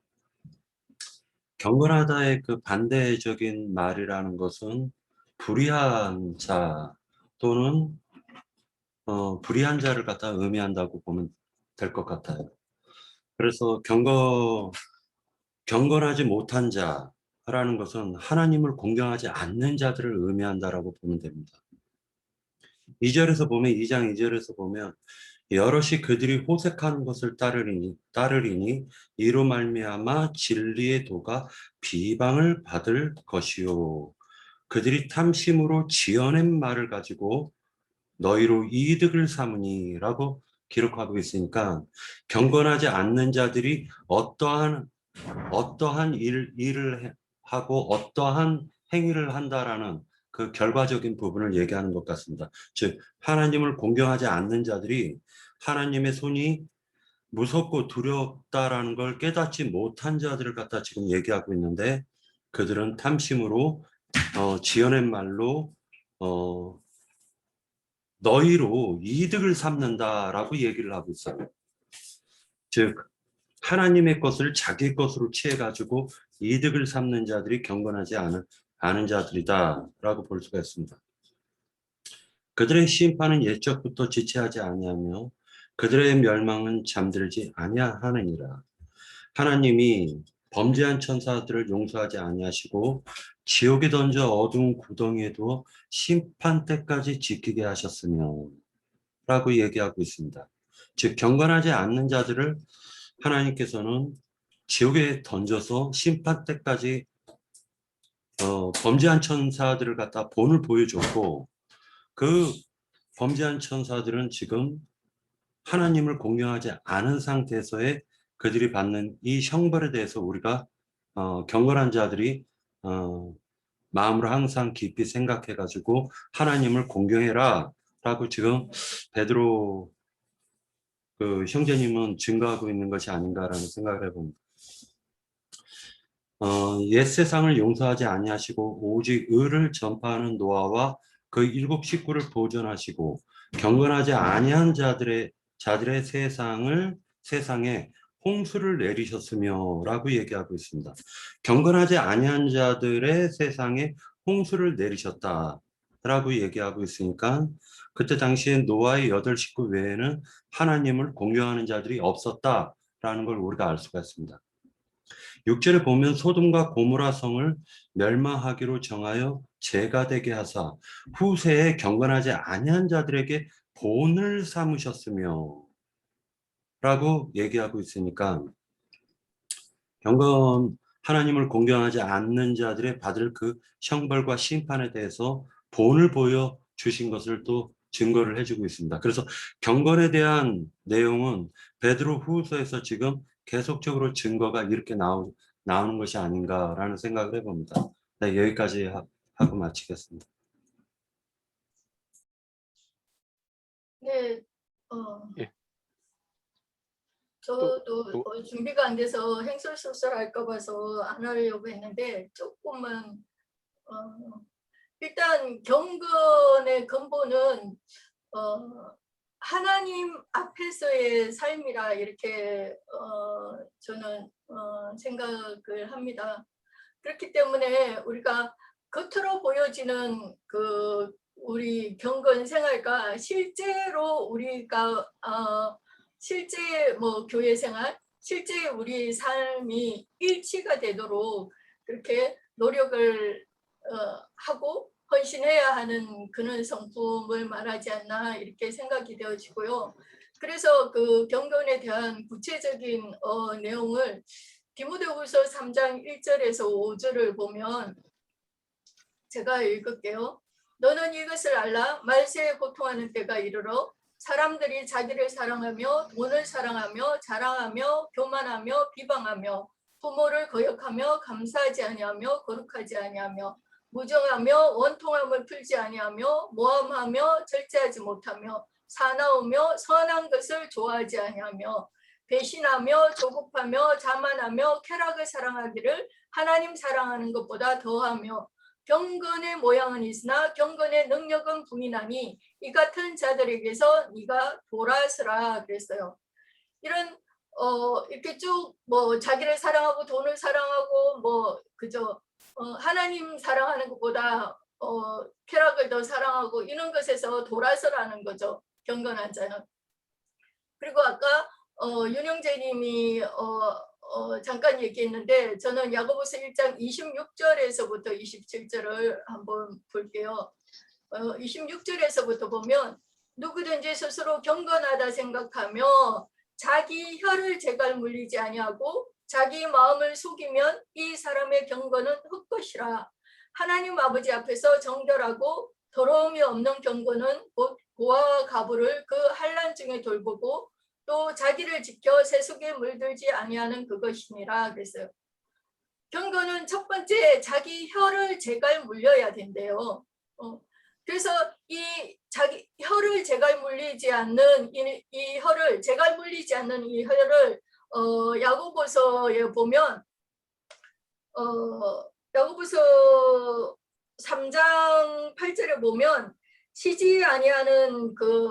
경건하다의 그 반대적인 말이라는 것은 불의한 자 또는 불의한 자를 갖다 의미한다고 보면 될 것 같아요. 그래서 경건하지 못한 자라는 것은 하나님을 공경하지 않는 자들을 의미한다라고 보면 됩니다. 2절에서 보면 2장 2절에서 보면 여럿이 그들이 호색하는 것을 따르리니 이로 말미암아 진리의 도가 비방을 받을 것이요. 그들이 탐심으로 지어낸 말을 가지고 너희로 이득을 삼으니라고 기록하고 있으니까 경건하지 않는 자들이 어떠한 일을 하고 어떠한 행위를 한다라는 그 결과적인 부분을 얘기하는 것 같습니다. 즉 하나님을 공경하지 않는 자들이 하나님의 손이 무섭고 두렵다라는 걸 깨닫지 못한 자들을 갖다 지금 얘기하고 있는데 그들은 탐심으로 지어낸 말로 너희로 이득을 삼는다라고 얘기를 하고 있어요. 즉 하나님의 것을 자기 것으로 취해가지고 이득을 삼는 자들이 경건하지 않은 자들이다라고 볼 수가 있습니다. 그들의 심판은 옛적부터 지체하지 아니하며 그들의 멸망은 잠들지 아니하느니라. 하나님이 범죄한 천사들을 용서하지 아니하시고 지옥에 던져 어두운 구덩이에 두어 심판 때까지 지키게 하셨으며 라고 얘기하고 있습니다. 즉 경건하지 않는 자들을 하나님께서는 지옥에 던져서 심판 때까지 범죄한 천사들을 갖다 본을 보여줬고 그 범죄한 천사들은 지금 하나님을 공경하지 않은 상태에서의 그들이 받는 이 형벌에 대해서 우리가 경건한 자들이 마음으로 항상 깊이 생각해 가지고 하나님을 공경해라 라고 지금 베드로 그 형제님은 증거하고 있는 것이 아닌가라는 생각을 해봅니다. 옛 세상을 용서하지 아니하시고 오직 의를 전파하는 노아와 그 7 식구를 보존하시고 경건하지 아니한 자들의 세상에 홍수를 내리셨으며 라고 얘기하고 있습니다. 경건하지 아니한 자들의 세상에 홍수를 내리셨다 라고 얘기하고 있으니까 그때 당시에 노아의 8 식구 외에는 하나님을 공경하는 자들이 없었다라는 걸 우리가 알 수가 있습니다. 6절에 보면 소돔과 고모라 성을 멸망하기로 정하여 죄가 되게 하사 후세에 경건하지 아니한 자들에게 본을 삼으셨으며 라고 얘기하고 있으니까 하나님을 공경하지 않는 자들의 받을 그 형벌과 심판에 대해서 본을 보여주신 것을 또 증거를 해주고 있습니다. 그래서 경건에 대한 내용은 베드로 후서에서 지금 계속적으로 증거가 이렇게 나오는 것이 아닌가라는 생각을 해봅니다. 네, 여기까지 하고 마치겠습니다. 네, 예. 저도 준비가 안 돼서 행설술설할까 봐서 안 하려고 했는데 조금만 일단 경건의 근본은 하나님 앞에서의 삶이라 이렇게 저는 생각을 합니다. 그렇기 때문에 우리가 겉으로 보여지는 그 우리 경건 생활과 실제로 우리가 실제 뭐 교회 생활, 실제 우리 삶이 일치가 되도록 그렇게 노력을 하고 헌신해야 하는 그런 성품을 말하지 않나 이렇게 생각이 되어지고요. 그래서 그 경건에 대한 구체적인 내용을 디모데후서 3장 1절에서 5절을 보면 제가 읽을게요. 너는 이것을 알라. 말세에 고통하는 때가 이르러 사람들이 자기를 사랑하며 돈을 사랑하며 자랑하며 교만하며 비방하며 부모를 거역하며 감사하지 아니하며 거룩하지 아니하며 무정하며 원통함을 풀지 아니하며 모함하며 절제하지 못하며 사나우며 선한 것을 좋아하지 아니하며 배신하며 조급하며 자만하며 쾌락을 사랑하기를 하나님 사랑하는 것보다 더하며 경건의 모양은 있으나 경건의 능력은 부인하니 이 같은 자들에게서 네가 돌아서라 그랬어요. 이런 이렇게 쭉 뭐 자기를 사랑하고 돈을 사랑하고 뭐 그저 하나님 사랑하는 것보다 쾌락을 더 사랑하고 이런 것에서 돌아서라는 거죠. 경건한 자는. 그리고 아까 윤영재님이 잠깐 얘기했는데 저는 야고보서 1장 26절에서부터 27절을 한번 볼게요. 26절에서부터 보면 누구든지 스스로 경건하다 생각하며 자기 혀를 제갈 물리지 아니하고 자기 마음을 속이면 이 사람의 경건은 헛것이라. 하나님 아버지 앞에서 정결하고 더러움이 없는 경건은 곧 고아와 가부를 그 환난 중에 돌보고 또 자기를 지켜 세속에 물들지 아니하는 그것이니라. 그랬어요. 경건은 첫 번째 자기 혀를 제갈 물려야 된대요. 그래서 이 자기 혀를 제갈 물리지 않는 이 혀를 제갈 물리지 않는 이 혀를 야고보서에 보면 야고보서 3장 8절에 보면 쉬지 아니하는 그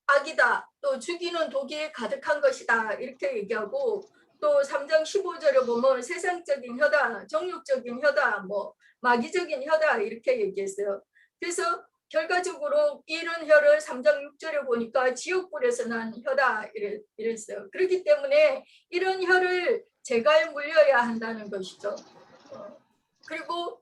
악이다. 또 죽이는 독이 가득한 것이다. 이렇게 얘기하고 또 3장 15절에 보면 세상적인 혀다, 정욕적인 혀다, 뭐 마귀적인 혀다 이렇게 얘기했어요. 그래서 결과적으로 이런 혀를 3장 6절에 보니까 지옥불에서 난 혀다 이랬어요. 그렇기 때문에 이런 혀를 제갈 물려야 한다는 것이죠. 그리고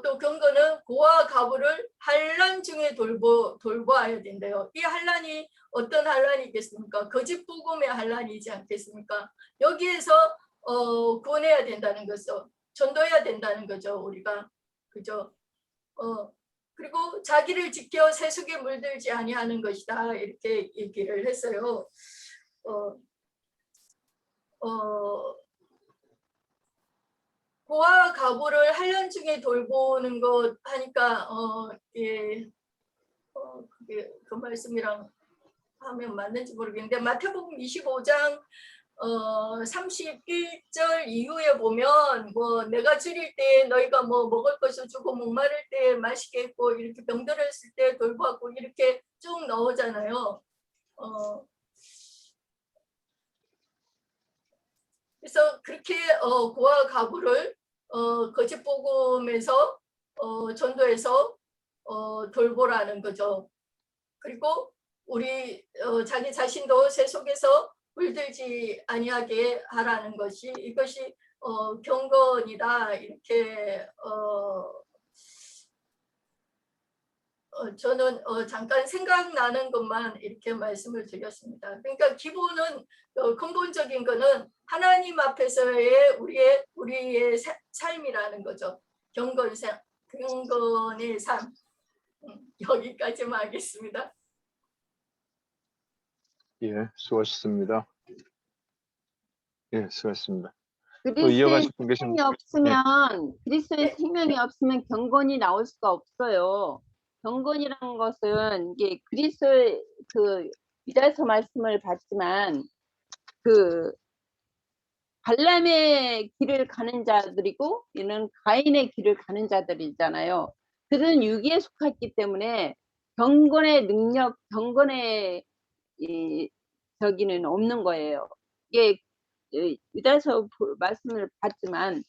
또 경건은 고아 가부를 환난 중에 돌보아야 된대요. 이 환난이 어떤 환난이겠습니까? 거짓 복음의 환난이지 않겠습니까? 여기에서 구원해야 된다는 거죠. 전도해야 된다는 거죠. 우리가 그죠? 그리고 자기를 지켜 세속에 물들지 아니하는 것이다 이렇게 얘기를 했어요. 고아 가부를 환난 중에 돌보는 것 하니까 예, 그게 그 말씀이랑 하면 맞는지 모르겠는데 마태복음 25장 31절 이후에 보면 뭐 내가 줄일 때 너희가 뭐 먹을 것을 주고 목마를 때 마시게 했고 이렇게 병들었을 때 돌보았고 이렇게 쭉 나오잖아요. 그래서 그렇게 고아 가부를 거짓 복음에서 전도해서 돌보라는 거죠. 그리고 우리 자기 자신도 세속에서 물들지 아니하게 하라는 것이 이것이 경건이다 이렇게 저는 잠깐 생각나는 것만 이렇게 말씀을 드렸습니다. 그러니까 기본은 근본적인 거는 하나님 앞에서의 우리의 삶이라는 거죠. 경건의 삶. 여기까지만 하겠습니다. 예, 수고하셨습니다. 예, 수고하셨습니다. 또 그리스도의 이어가실 분 계신 생명이 없으면 그리스도의 생명이 없으면 경건이 나올 수가 없어요. 경건이라는 것은 이게 그리스도의 그 유다서 말씀을 봤지만 그 발람의 길을 가는 자들이고 이는 가인의 길을 가는 자들이잖아요. 그들은 육에 속했기 때문에 경건의 능력, 경건의 저기는 없는 거예요. 이게 유다서 말씀을 봤지만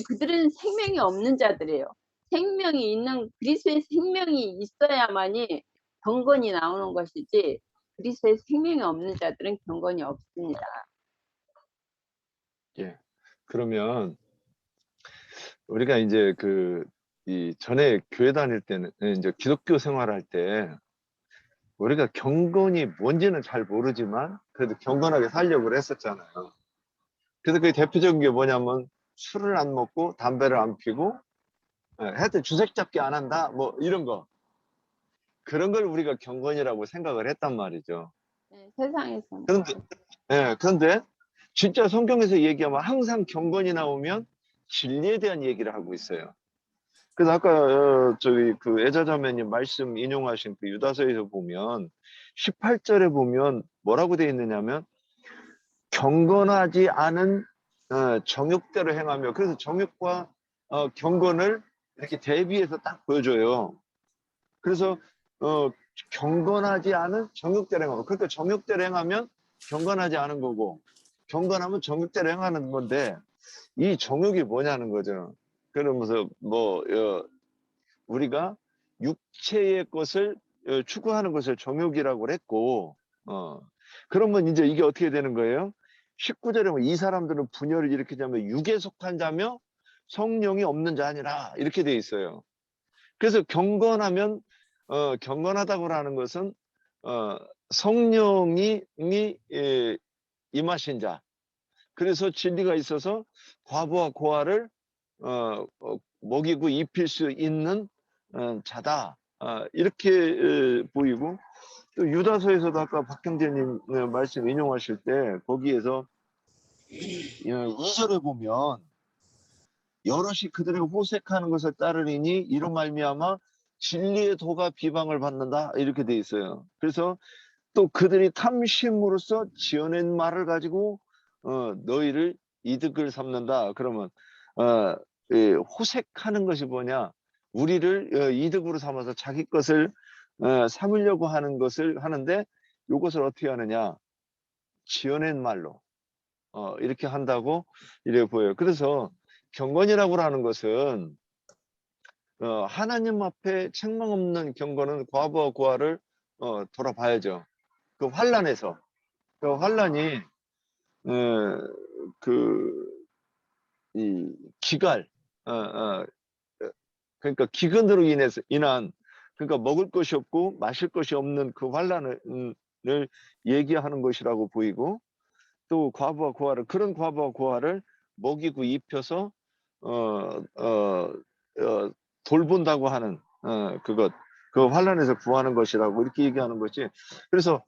그들은 생명이 없는 자들이에요. 생명이 있는 그리스도의 생명이 있어야만이 경건이 나오는 것이지 그리스도의 생명이 없는 자들은 경건이 없습니다. 예. 그러면 우리가 이제 이 전에 교회 다닐 때는 이제 기독교 생활할 때 우리가 경건이 뭔지는 잘 모르지만 그래도 경건하게 살려고 했었잖아요. 그래서 그 대표적인 게 뭐냐면 술을 안 먹고 담배를 안 피고 하여튼 주색 잡기 안 한다 뭐 이런 거 그런 걸 우리가 경건이라고 생각을 했단 말이죠. 네, 세상에서는. 그런데 진짜 성경에서 얘기하면 항상 경건이 나오면 진리에 대한 얘기를 하고 있어요. 그래서 아까 저기 그 애자자매님 말씀 인용하신 그 유다서에서 보면 18절에 보면 뭐라고 되어 있느냐면 경건하지 않은 정욕대로 행하며 그래서 정욕과 경건을 이렇게 대비해서 딱 보여줘요. 그래서 경건하지 않은 정욕대로 행하고 그러니까 정욕대로 행하면 경건하지 않은 거고 경건하면 정욕대로 행하는 건데 이 정욕이 뭐냐는 거죠. 그러면서 뭐 우리가 육체의 것을 추구하는 것을 정욕이라고 했고 그러면 이제 이게 어떻게 되는 거예요? 19절에 보면 이 사람들은 분열을 일으키자며 육에 속한 자며 성령이 없는 자 아니라 이렇게 돼 있어요. 그래서 경건하면 경건하다고 하는 것은 성령이 임하신 자. 그래서 진리가 있어서 과부와 고아를 먹이고 입힐 수 있는 자다. 이렇게 보이고, 또 유다서에서도 아까 박형제님 말씀 인용하실 때 거기에서 2절에 보면 여럿이 그들의 호색하는 것을 따르리니 이로 말미암아 진리의 도가 비방을 받는다, 이렇게 돼 있어요. 그래서 또 그들이 탐심으로써 지어낸 말을 가지고 너희를 이득을 삼는다. 그러면 호색하는 것이 뭐냐? 우리를 이득으로 삼아서 자기 것을 삼으려고 하는 것을 하는데, 이것을 어떻게 하느냐? 지어낸 말로 이렇게 한다고 이래 보여요. 그래서 경건이라고 하는 것은 하나님 앞에 책망 없는 경건은 과부와 고아를 돌아봐야죠. 그 환란에서, 그 환란이 이 기갈, 그러니까 기근으로 인한, 그러니까 먹을 것이 없고 마실 것이 없는 그 환란을 얘기하는 것이라고 보이고, 또 과부와 고아를, 그런 과부와 고아를 먹이고 입혀서 돌본다고 하는 그 환란에서 구하는 것이라고 이렇게 얘기하는 거지. 그래서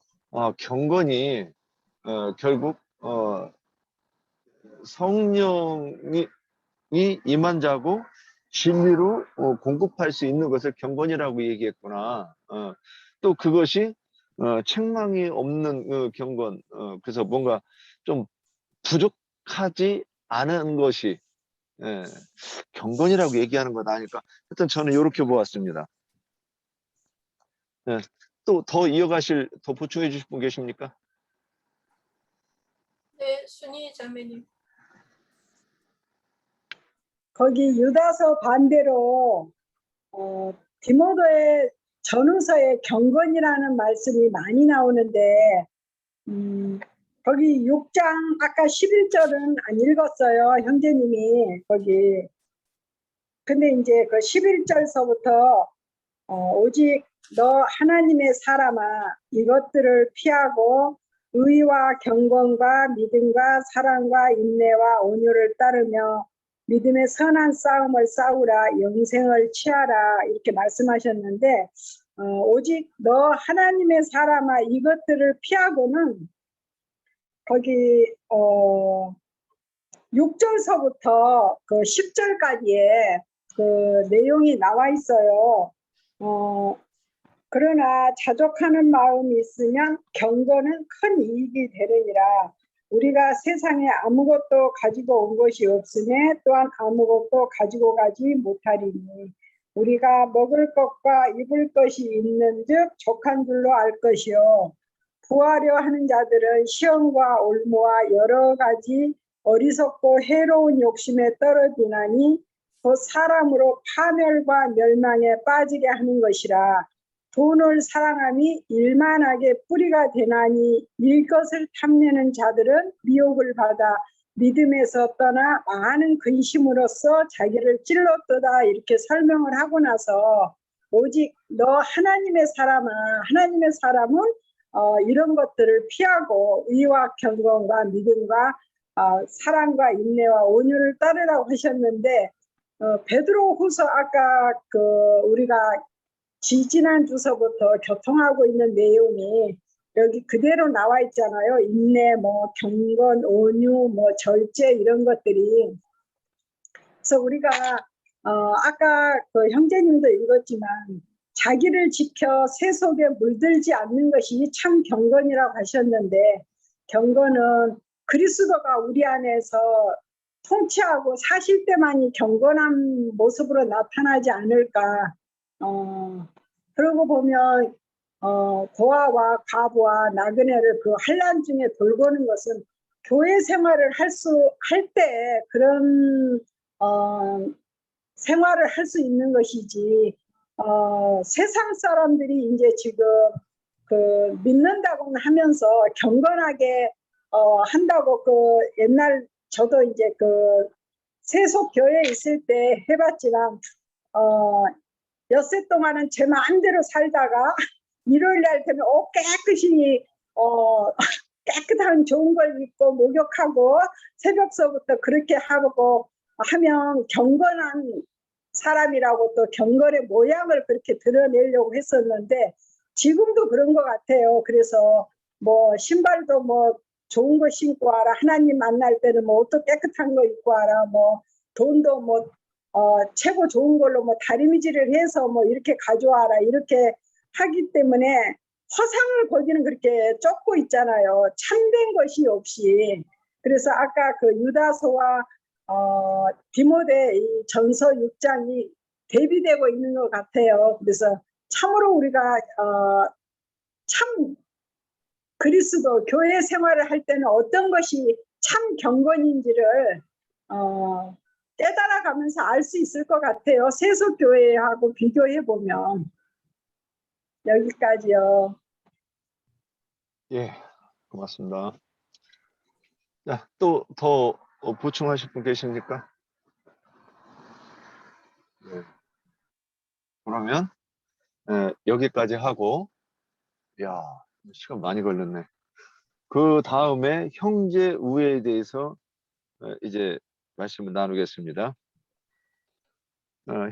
경건이 결국 성령이 임한 자고 진리로 공급할 수 있는 것을 경건이라고 얘기했구나. 또 그것이 책망이 없는 경건, 그래서 뭔가 좀 부족하지 않은 것이 경건이라고 얘기하는 것 아닐까. 하여튼 저는 이렇게 보았습니다. 또 더 이어가실, 더 보충해 주실 분 계십니까? 네, 순희 자매님. 거기 유다서 반대로 디모데의 전후서에 경건이라는 말씀이 많이 나오는데 거기 6장 아까 11절은 안 읽었어요, 형제님이 거기. 근데 이제 그 11절서부터 오직 너 하나님의 사람아 이것들을 피하고 의와 경건과 믿음과 사랑과 인내와 온유를 따르며 믿음의 선한 싸움을 싸우라, 영생을 취하라, 이렇게 말씀하셨는데 오직 너 하나님의 사람아 이것들을 피하고는 거기 6절서부터 그 10절까지의 그 내용이 나와 있어요. 그러나 자족하는 마음이 있으면 경건은 큰 이익이 되느니라. 우리가 세상에 아무것도 가지고 온 것이 없으니 또한 아무것도 가지고 가지 못하리니 우리가 먹을 것과 입을 것이 있는즉 족한 줄로 알 것이요 부하려 하는 자들은 시험과 올무와 여러 가지 어리석고 해로운 욕심에 떨어지나니 곧 사람으로 파멸과 멸망에 빠지게 하는 것이라. 돈을 사랑함이 일만하게 뿌리가 되나니 이것을 탐내는 자들은 미혹을 받아 믿음에서 떠나 많은 근심으로써 자기를 찔렀도다, 이렇게 설명을 하고 나서 오직 너 하나님의 사람아, 하나님의 사람은 이런 것들을 피하고 의와 경건과 믿음과 사랑과 인내와 온유를 따르라고 하셨는데 베드로후서 아까 우리가 지지난 주서부터 교통하고 있는 내용이 여기 그대로 나와 있잖아요. 인내, 경건, 온유, 절제 이런 것들이. 그래서 우리가 아까 그 형제님도 읽었지만 자기를 지켜 세속에 물들지 않는 것이 참 경건이라고 하셨는데 경건은 그리스도가 우리 안에서 통치하고 사실 때만이 경건한 모습으로 나타나지 않을까. 그러고 보면 고아와 과부와 나그네를 그 환난 중에 돌보는 것은 교회 생활을 할 때 그런 생활을 할 수 있는 것이지. 세상 사람들이 이제 지금 믿는다고는 하면서 경건하게 한다고 옛날 저도 이제 세속 교회에 있을 때 해봤지만 엿새 동안은 제 마음대로 살다가 일요일 날 되면 옷 깨끗이 깨끗한 좋은 걸 입고 목욕하고 새벽서부터 그렇게 하고 하면 경건한 사람이라고 또 경건의 모양을 그렇게 드러내려고 했었는데 지금도 그런 것 같아요. 그래서 뭐 신발도 뭐 좋은 거 신고 와라. 하나님 만날 때는 뭐 옷도 깨끗한 거 입고 와라. 뭐 돈도 뭐 최고 좋은 걸로 뭐 다리미질을 해서 뭐 이렇게 가져와라. 이렇게 하기 때문에 허상을 거기는 그렇게 쫓고 있잖아요. 참된 것이 없이. 그래서 아까 그 유다서와 디모데 이 전서 6장이 대비되고 있는 것 같아요. 그래서 참으로 우리가 참 그리스도 교회 생활을 할 때는 어떤 것이 참 경건인지를 깨달아가면서 알 수 있을 것 같아요. 세속교회하고 비교해 보면. 여기까지요. 예, 고맙습니다. 자, 또 더 보충하실 분 계십니까? 네. 그러면 여기까지 하고, 야, 시간 많이 걸렸네. 그 다음에 형제 우애에 대해서 이제 말씀을 나누겠습니다.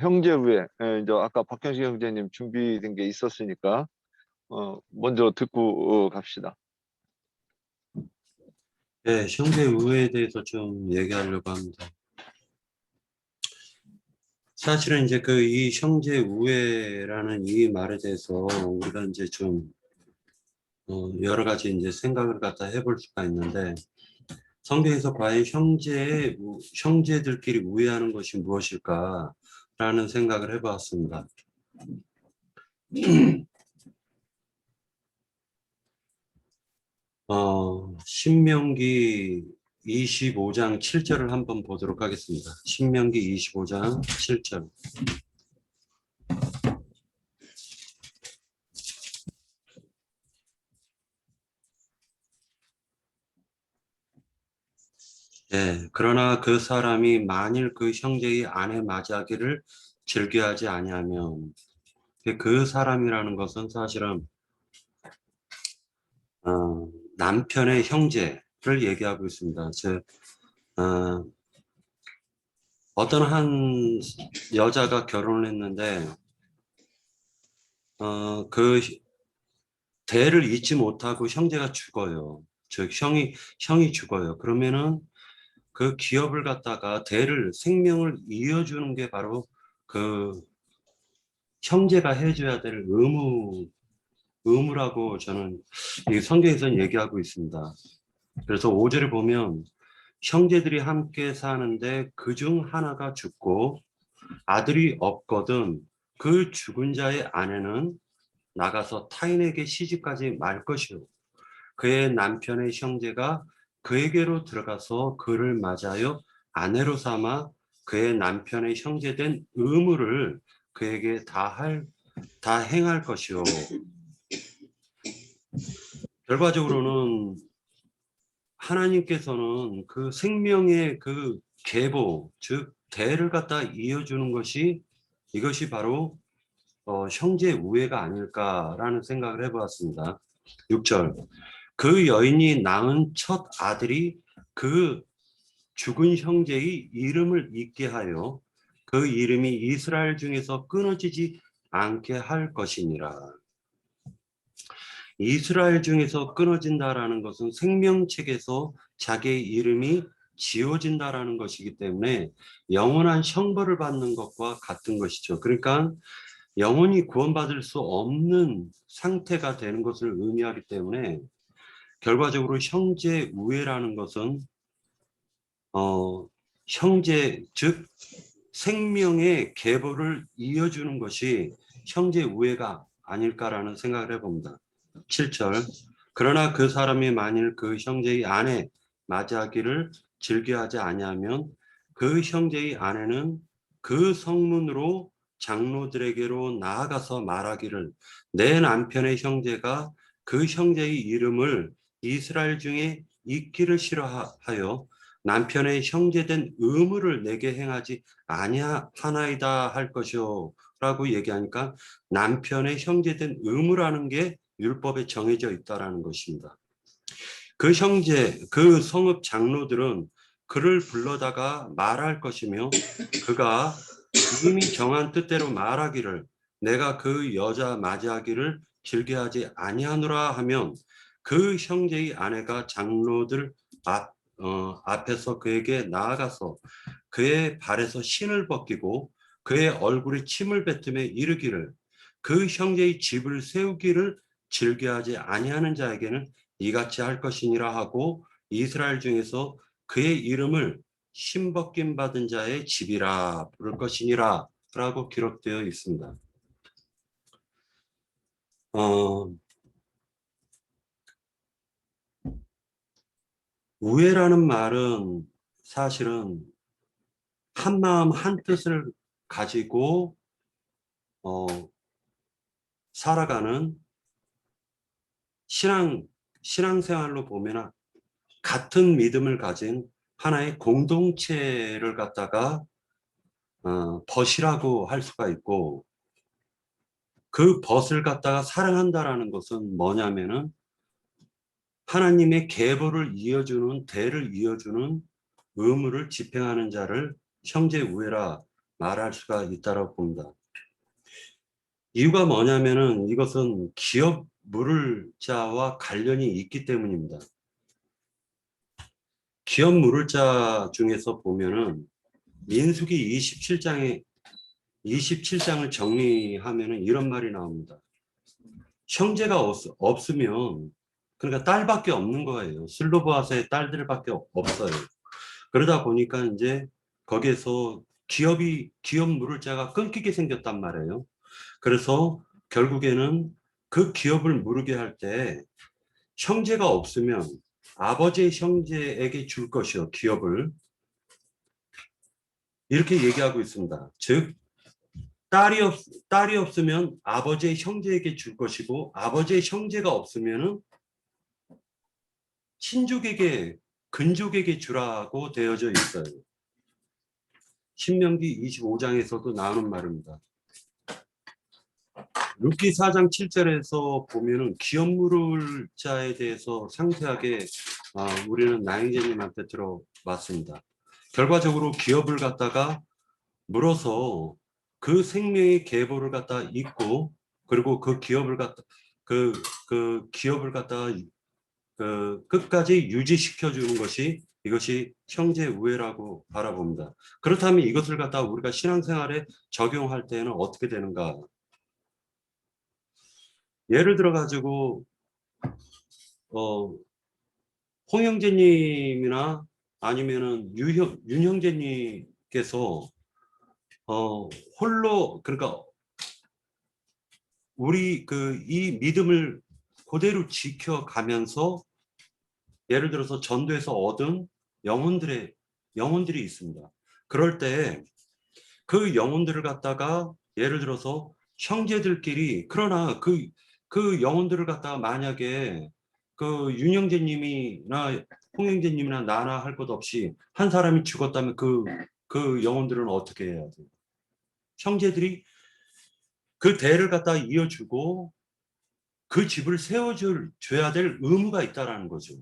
형제 우애, 이제 아까 박형식 형제님 준비된 게 있었으니까 먼저 듣고 갑시다. 네, 형제 우애에 대해서 좀 얘기하려고 합니다. 사실은 이제 이 형제 우애라는 이 말에 대해서 우리가 이제 좀 여러 가지 이제 생각을 갖다 해볼 수가 있는데, 성경에서 과연 형제들끼리 우애하는 것이 무엇일까라는 생각을 해봤습니다. 신명기 25장 7절을 한번 보도록 하겠습니다. 신명기 25장 7절. 예, 그러나 그 사람이 만일 그 형제의 아내 맞이하기를 즐겨하지 아니하면, 그 사람이라는 것은 사실은 남편의 형제를 얘기하고 있습니다. 즉 어떤 한 여자가 결혼을 했는데 그 대를 잇지 못하고 형제가 죽어요. 즉 형이 죽어요. 그러면은 그 기업을 갖다가 생명을 이어주는 게 바로 그 형제가 해줘야 될 의무라고 저는 이 성경에서는 얘기하고 있습니다. 그래서 5절에 보면 형제들이 함께 사는데 그중 하나가 죽고 아들이 없거든 그 죽은 자의 아내는 나가서 타인에게 시집가지 말 것이요 그의 남편의 형제가 그에게로 들어가서 그를 맞이하여 아내로 삼아 그의 남편의 형제된 의무를 그에게 다 행할 것이요. 결과적으로는 하나님께서는 그 생명의 그 계보, 즉 대를 갖다 이어주는 이것이 바로 형제 우애가 아닐까라는 생각을 해보았습니다. 6절. 그 여인이 낳은 첫 아들이 그 죽은 형제의 이름을 잊게 하여 그 이름이 이스라엘 중에서 끊어지지 않게 할 것이니라. 이스라엘 중에서 끊어진다라는 것은 생명책에서 자기의 이름이 지워진다라는 것이기 때문에 영원한 형벌을 받는 것과 같은 것이죠. 그러니까 영원히 구원받을 수 없는 상태가 되는 것을 의미하기 때문에 결과적으로 형제 우애라는 것은 형제 즉 생명의 계보를 이어주는 것이 형제 우애가 아닐까라는 생각을 해봅니다. 7절. 그러나 그 사람이 만일 그 형제의 아내 맞이하기를 즐겨하지 아니하면 그 형제의 아내는 그 성문으로 장로들에게로 나아가서 말하기를 내 남편의 형제가 그 형제의 이름을 이스라엘 중에 잊기를 싫어하여 남편의 형제된 의무를 내게 행하지 아니하나이다 할 것이요 라고 얘기하니까 남편의 형제된 의무라는 게 율법에 정해져 있다라는 것입니다. 그 형제, 그 성읍 장로들은 그를 불러다가 말할 것이며 그가 이미 정한 뜻대로 말하기를 내가 그 여자 맞이하기를 즐겨하지 아니하노라 하면 그 형제의 아내가 장로들 앞에서 그에게 나아가서 그의 발에서 신을 벗기고 그의 얼굴에 침을 뱉으며 이르기를 그 형제의 집을 세우기를 즐겨하지 아니하는 자에게는 이같이 할 것이니라 하고 이스라엘 중에서 그의 이름을 신벗김 받은 자의 집이라 부를 것이니라 라고 기록되어 있습니다. 우애라는 말은 사실은 한 마음 한 뜻을 가지고 살아가는 신앙생활로 보면 같은 믿음을 가진 하나의 공동체를 갖다가 벗이라고 할 수가 있고 그 벗을 갖다가 사랑한다라는 것은 뭐냐면은 하나님의 계보를 이어주는 대를 이어주는 의무를 집행하는 자를 형제 우애라 말할 수가 있다고 봅니다. 이유가 뭐냐면은 이것은 기업 물을 자와 관련이 있기 때문입니다. 기업 물을 자 중에서 보면은 민수기 27장을 정리하면은 이런 말이 나옵니다. 형제가 없으면 그러니까 딸밖에 없는 거예요. 슬로브아스의 딸들밖에 없어요. 그러다 보니까 이제 거기에서 기업 물을 자가 끊기게 생겼단 말이에요. 그래서 결국에는 그 기업을 무르게 할 때 형제가 없으면 아버지의 형제에게 줄 것이요 기업을 이렇게 얘기하고 있습니다. 즉 딸이 없으면 아버지의 형제에게 줄 것이고 아버지의 형제가 없으면은 친족에게 근족에게 주라고 되어져 있어요. 신명기 25장에서도 나오는 말입니다. 룻기 4장 7절에서 보면은 기업 물을 자에 대해서 상세하게 우리는 나영재님한테 들어봤습니다. 결과적으로 기업을 갖다가 물어서 그 생명의 계보를 갖다 잇고 그리고 그 기업을 갖다 그 기업을 갖다가 끝까지 유지시켜 주는 것이 이것이 형제 우애라고 바라봅니다. 그렇다면 이것을 갖다가 우리가 신앙생활에 적용할 때는 어떻게 되는가? 예를 들어 가지고 홍 형제님이나 아니면은 윤 형제님께서 홀로 그러니까 우리 이 믿음을 그대로 지켜가면서 예를 들어서 전도에서 얻은 영혼들이 있습니다. 그럴 때 그 영혼들을 갖다가 예를 들어서 형제들끼리 그러나 그 영혼들을 갖다가 만약에 윤 형제님이나 홍 형제님이나 나나 할 것 없이 한 사람이 죽었다면 그 영혼들은 어떻게 해야 돼요? 형제들이 그 대를 갖다가 이어주고 그 집을 세워줘야 될 의무가 있다라는 거죠.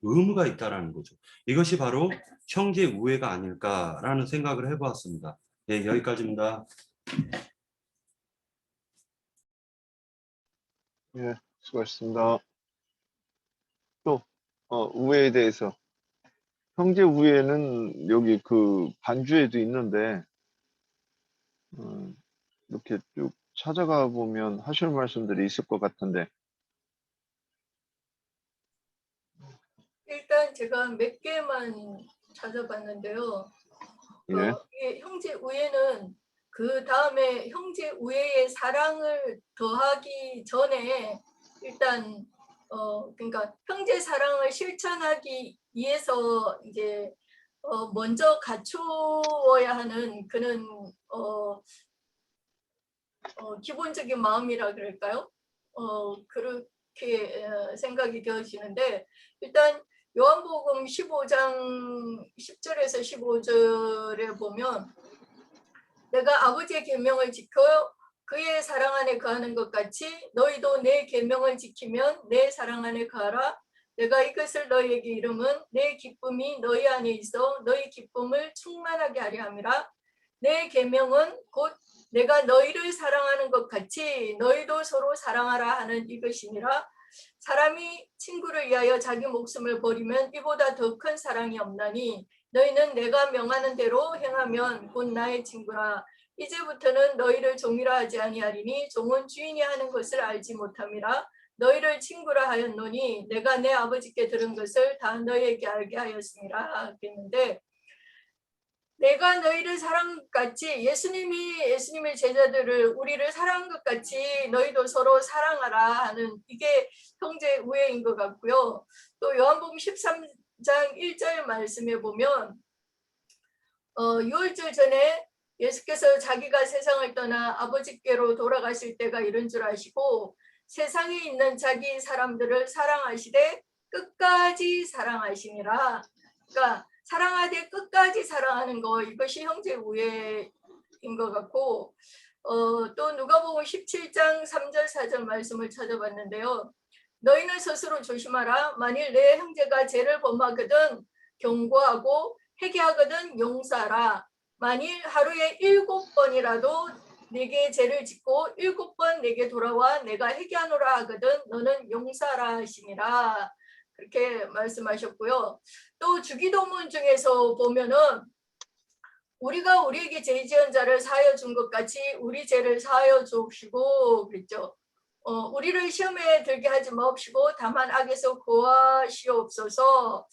의무가 있다라는 거죠. 이것이 바로 형제 우애가 아닐까라는 생각을 해보았습니다. 네, 여기까지입니다. 예, 수고하셨습니다. 또 우애에 대해서 형제 우애는 여기 그 반주에도 있는데 이렇게 쭉 찾아가 보면 하실 말씀들이 있을 것 같은데. 일단 제가 몇 개만 찾아봤는데요. 예. 이 형제 우애는 그 다음에 형제 우애의 사랑을 더하기 전에 일단 그러니까 형제 사랑을 실천하기 위해서 이제 먼저 갖추어야 하는 그런 기본적인 마음이라 그럴까요? 그렇게 생각이 되어지는데 일단 요한복음 15장 10절에서 15절에 보면 내가 아버지의 계명을 지켜 그의 사랑 안에 거하는 것 같이 너희도 내 계명을 지키면 내 사랑 안에 거하라. 내가 이것을 너희에게 이름은 내 기쁨이 너희 안에 있어 너희 기쁨을 충만하게 하려 함이라. 내 계명은 곧 내가 너희를 사랑하는 것 같이 너희도 서로 사랑하라 하는 이것이니라. 사람이 친구를 위하여 자기 목숨을 버리면 이보다 더 큰 사랑이 없나니 너희는 내가 명하는 대로 행하면 곧 나의 친구라. 이제부터는 너희를 종이라 하지 아니하리니 종은 주인이 하는 것을 알지 못함이라. 너희를 친구라 하였노니 내가 내 아버지께 들은 것을 다 너희에게 알게 하였습니다. 그랬는데 내가 너희를 사랑한 것 같이 예수님의 제자들을 우리를 사랑한 것 같이 너희도 서로 사랑하라 하는 이게 형제 우애인 것 같고요. 또 요한복음 13장 1절 말씀에 보면 6월절 전에 예수께서 자기가 세상을 떠나 아버지께로 돌아가실 때가 이런 줄 아시고 세상에 있는 자기 사람들을 사랑하시되 끝까지 사랑하시니라. 그러니까 사랑하되 끝까지 사랑하는 거 이것이 형제 우애인 것 같고 또 누가복음 17장 3절 4절 말씀을 찾아봤는데요. 너희는 스스로 조심하라. 만일 내 형제가 죄를 범하거든 경고하고 회개하거든 용서하라. 만일 하루에 7번이라도 내게 죄를 짓고 7번 내게 돌아와 내가 회개하노라 하거든 너는 용서하라 하시니라. 그렇게 말씀하셨고요. 또 주기도문 중에서 보면은 우리가 우리에게 죄 지은 자를 사하여 준 것 같이 우리 죄를 사하여 주옵시고 그랬죠. 우리를 시험에 들게 하지 마옵시고 다만 악에서 구하시옵소서.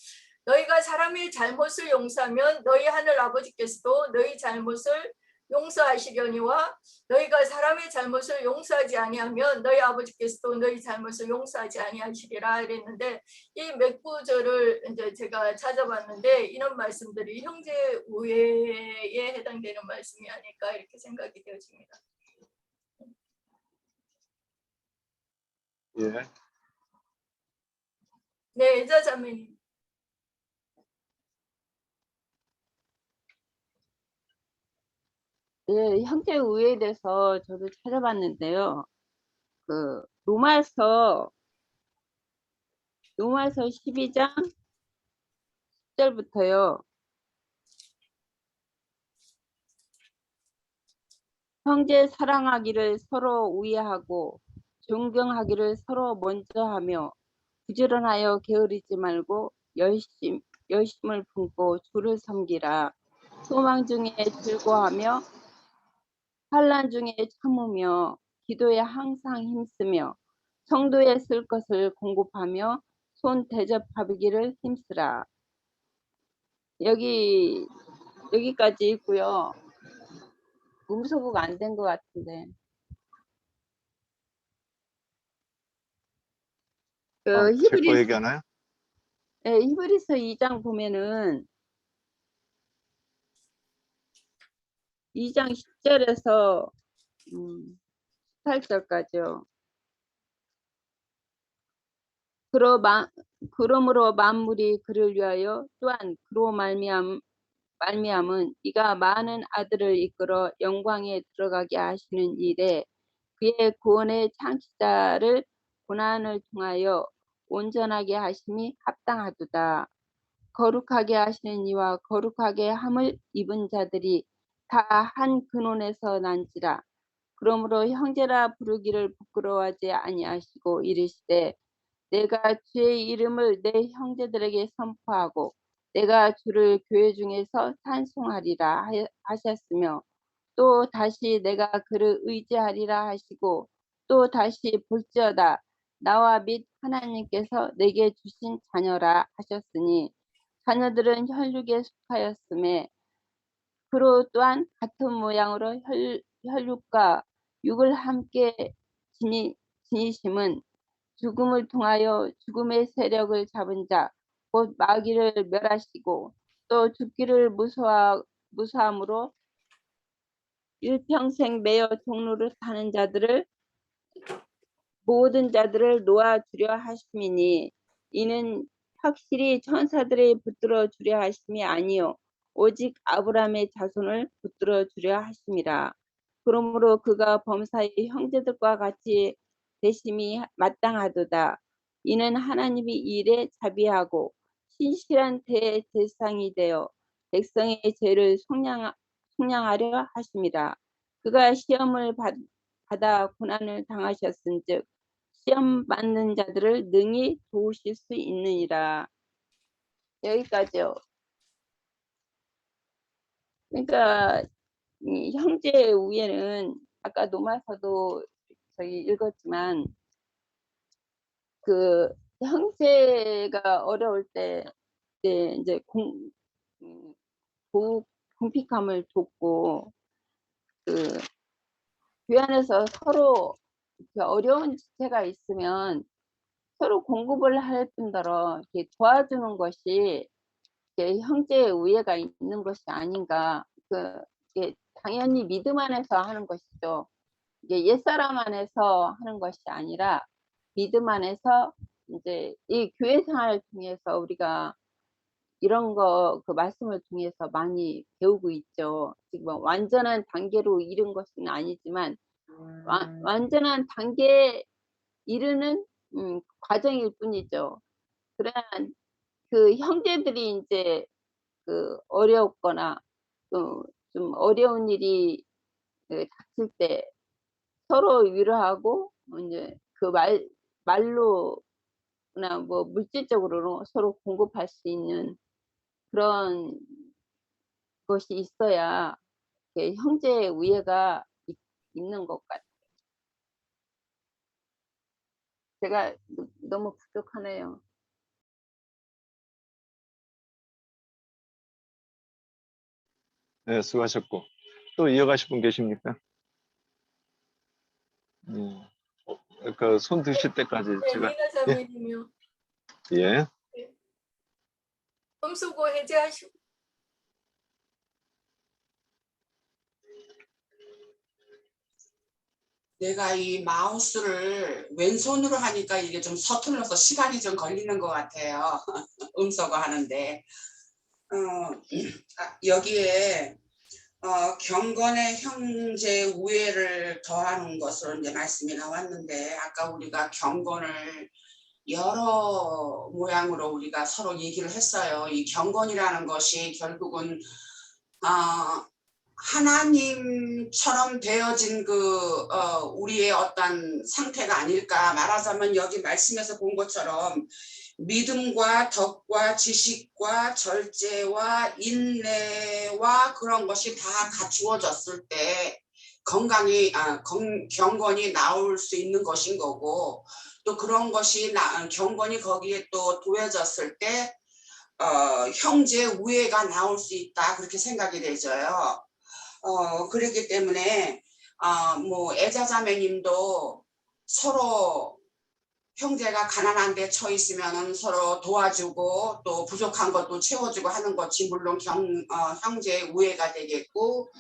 너희가 사람의 잘못을 용서하면 너희 하늘 아버지께서도 너희 잘못을 용서하시려니와 너희가 사람의 잘못을 용서하지 아니하면 너희 아버지께서도 너희 잘못을 용서하지 아니하시리라 이랬는데 이 몇 구절을 이제 제가 찾아봤는데 이런 말씀들이 형제 우애에 해당되는 말씀이 아닐까 이렇게 생각이 되어집니다. 예. 네, 여자자매님. 예, 형제 우애에 대해서 저도 찾아봤는데요. 그 로마서 12장 10절부터요. 형제 사랑하기를 서로 우애하고 존경하기를 서로 먼저 하며 부지런하여 게으르지 말고 열심을 품고 주를 섬기라. 소망 중에 즐거워하며 환난 중에 참으며 기도에 항상 힘쓰며 성도에 쓸 것을 공급하며 손 대접하기를 힘쓰라. 여기까지 있고요. 음소거가 안 된 것 같은데. 제 거 얘기하나요? 네, 히브리서 2장 보면은 2장 10절에서 18절까지요. 그러므로 만물이 그를 위하여 또한 그로 말미암은 이가 많은 아들을 이끌어 영광에 들어가게 하시는 일에 그의 구원의 창시자를 고난을 통하여 온전하게 하심이 합당하도다. 거룩하게 하시는 이와 거룩하게 함을 입은 자들이 다 한 근원에서 난지라. 그러므로 형제라 부르기를 부끄러워하지 아니하시고 이르시되 내가 주의 이름을 내 형제들에게 선포하고 내가 주를 교회 중에서 찬송하리라 하셨으며 또 다시 내가 그를 의지하리라 하시고 또 다시 볼지어다 나와 및 하나님께서 내게 주신 자녀라 하셨으니 자녀들은 혈육에 속하였음에 그로 또한 같은 모양으로 혈육과 육을 함께 지니심은 죽음을 통하여 죽음의 세력을 잡은 자 곧 마귀를 멸하시고 또 죽기를 무서함으로 일평생 매여 종로를 타는 자들을 모든 자들을 놓아주려 하심이니 이는 확실히 천사들을 붙들어 주려 하심이 아니요 오직 아브라함의 자손을 붙들어 주려 하심이라. 그러므로 그가 범사의 형제들과 같이 대심이 마땅하도다. 이는 하나님이 일에 자비하고 신실한 대제사장이 되어 백성의 죄를 속량하려 하심이라. 그가 시험을 받아 고난을 당하셨은즉 시험 받는 자들을 능히 도우실 수 있느니라. 여기까지요. 그러니까 이 형제 우애는 아까 노마서도 저희 읽었지만 그 형제가 어려울 때 이제 공핍함을 돕고 그 교회 안에서 서로 이렇게 어려운 지체가 있으면 서로 공급을 할 뿐더러 이렇게 도와주는 것이 이게 형제의 우애가 있는 것이 아닌가. 이게 당연히 믿음 안에서 하는 것이죠. 이게 옛사람 안에서 하는 것이 아니라 믿음 안에서 이제 이 교회 생활을 통해서 우리가 이런 거 그 말씀을 통해서 많이 배우고 있죠. 지금 완전한 단계로 이른 것은 아니지만 완전한 단계에 이르는 과정일 뿐이죠. 그러한 그 형제들이 이제 그 어렵거나 좀 어려운 일이 닥칠 때 서로 위로하고 이제 그 말로나 뭐 물질적으로 서로 공급할 수 있는 그런 것이 있어야 형제의 우애가 있는 것 같아요. 제가 너무 부족하네요. 네, 수고하셨고 또 이어가실 분 계십니까? 그 손 드실 때까지 네, 제가 니나 자매님이요. 예. 음수고 해제하시고. 내가 이 마우스를 왼손으로 하니까 이게 좀 서툴러서 시간이 좀 걸리는 것 같아요. 음소거 하는데 여기에 경건의 형제 우애를 더하는 것으로 이제 말씀이 나왔는데 아까 우리가 경건을 여러 모양으로 우리가 서로 얘기를 했어요. 이 경건이라는 것이 결국은 하나님처럼 되어진 우리의 어떤 상태가 아닐까. 말하자면 여기 말씀에서 본 것처럼 믿음과 덕과 지식과 절제와 인내와 그런 것이 다 갖추어졌을 때 경건이 나올 수 있는 것인 거고, 또 그런 것이 경건이 거기에 또 도해졌을 때 형제 우애가 나올 수 있다, 그렇게 생각이 되져요. 그렇기 때문에 뭐 애자자매님도 서로 형제가 가난한 데 처 있으면은 서로 도와주고 또 부족한 것도 채워주고 하는 것이 물론 형제의 우애가 되겠고,